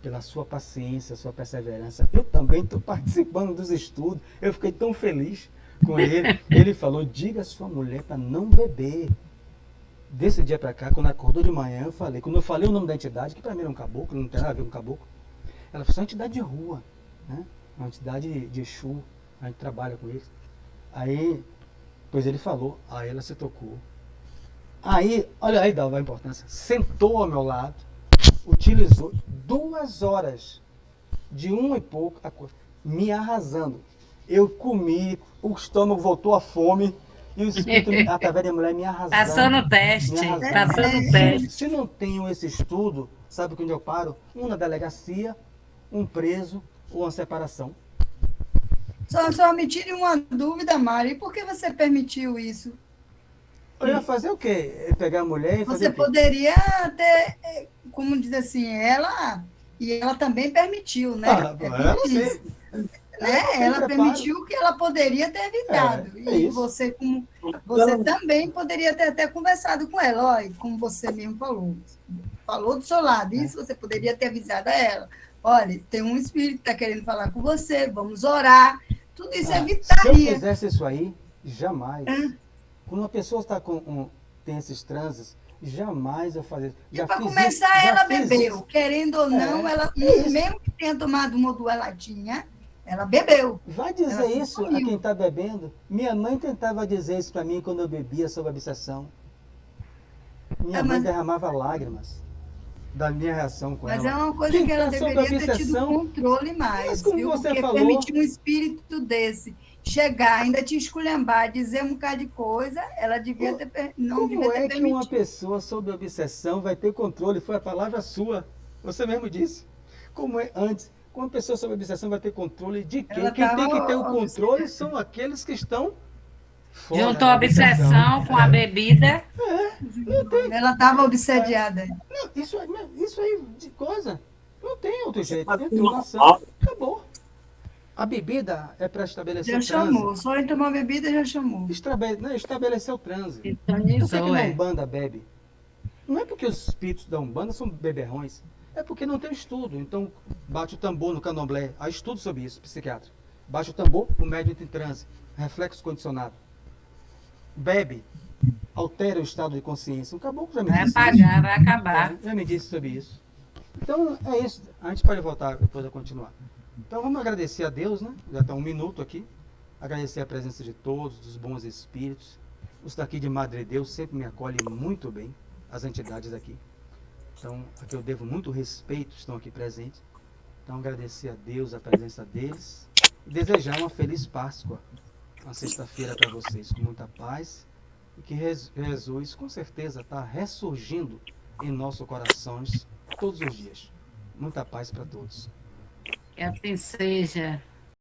pela sua paciência, sua perseverança. Eu também estou participando dos estudos. Eu fiquei tão feliz com ele. Ele falou, diga à sua mulher para não beber. Desse dia para cá, quando acordou de manhã, quando eu falei o nome da entidade, que para mim era um caboclo, não tem nada a ver com caboclo, ela falou, é uma entidade de rua, né? Uma entidade de Exu, a gente trabalha com isso. Aí, pois ele falou, aí ela se tocou. Aí, olha aí, dá a importância, sentou ao meu lado, utilizou 2 horas de e pouco, me arrasando. Eu comi, o estômago voltou à fome, e o espírito, através da mulher, me arrasando. Passou no teste, passou no teste. Se não tenho esse estudo, sabe onde eu paro? Na delegacia, um preso ou uma separação. Só me tire uma dúvida, Mari. Por que você permitiu isso? Eu ia fazer o quê? Pegar a mulher e fazer Você o quê? poderia ter, como diz assim, ela também permitiu, né? Ela sim. Né? Ela permitiu que ela poderia ter evitado. E você também poderia ter até conversado com ela. Olha, como você mesmo falou do seu lado. Isso você poderia ter avisado a ela. Olha, tem um espírito que está querendo falar com você, vamos orar. Tudo isso evitaria. Se eu fizesse isso aí, jamais. Quando uma pessoa tem esses transes, jamais eu fazia. Para começar, ela bebeu. Querendo ou não, ela, mesmo que tenha tomado uma dueladinha, ela bebeu. Vai dizer isso a quem está bebendo? Minha mãe tentava dizer isso para mim quando eu bebia sobre obsessão. Minha mãe derramava lágrimas da minha reação com ela. Mas é uma coisa que ela deveria ter tido controle mais. Mas como viu? você Porque falou, permitir um espírito desse chegar, ainda te esculhambar, dizer um bocado de coisa, ela devia ter, não devia ter permitido. Como é que uma pessoa sob obsessão vai ter controle? Foi a palavra sua. Você mesmo disse. Como é antes? Como uma pessoa sob obsessão vai ter controle de quem? Quem tem que ter o controle são aqueles que estão fora. Juntou a obsessão com a bebida. Ela estava obsediada. Não, isso aí de coisa. Não tem outro jeito. Entrou na ação. Acabou. A bebida é para estabelecer o Já chamou. Só em tomar bebida já chamou. Estabelecer o transe. Então, Por que a Umbanda bebe? Não é porque os espíritos da Umbanda são beberrões. É porque não tem estudo. Então, bate o tambor no candomblé. Há estudo sobre isso, psiquiatra. Bate o tambor, o médium entra em transe. Reflexo condicionado. Bebe. Altera o estado de consciência. O caboclo já me disse. Vai apagar, vai acabar. Já me disse sobre isso. Então, é isso. A gente pode voltar depois a continuar. Então, vamos agradecer a Deus, né? Já está 1 minuto aqui. Agradecer a presença de todos, dos bons espíritos. Os daqui de Madre Deus sempre me acolhem muito bem. As entidades aqui. Então, aqui eu devo muito respeito, estão aqui presentes. Então, agradecer a Deus a presença deles e desejar uma feliz Páscoa, uma sexta-feira para vocês, com muita paz, e que Jesus, com certeza, está ressurgindo em nossos corações todos os dias. Muita paz para todos. Que assim seja.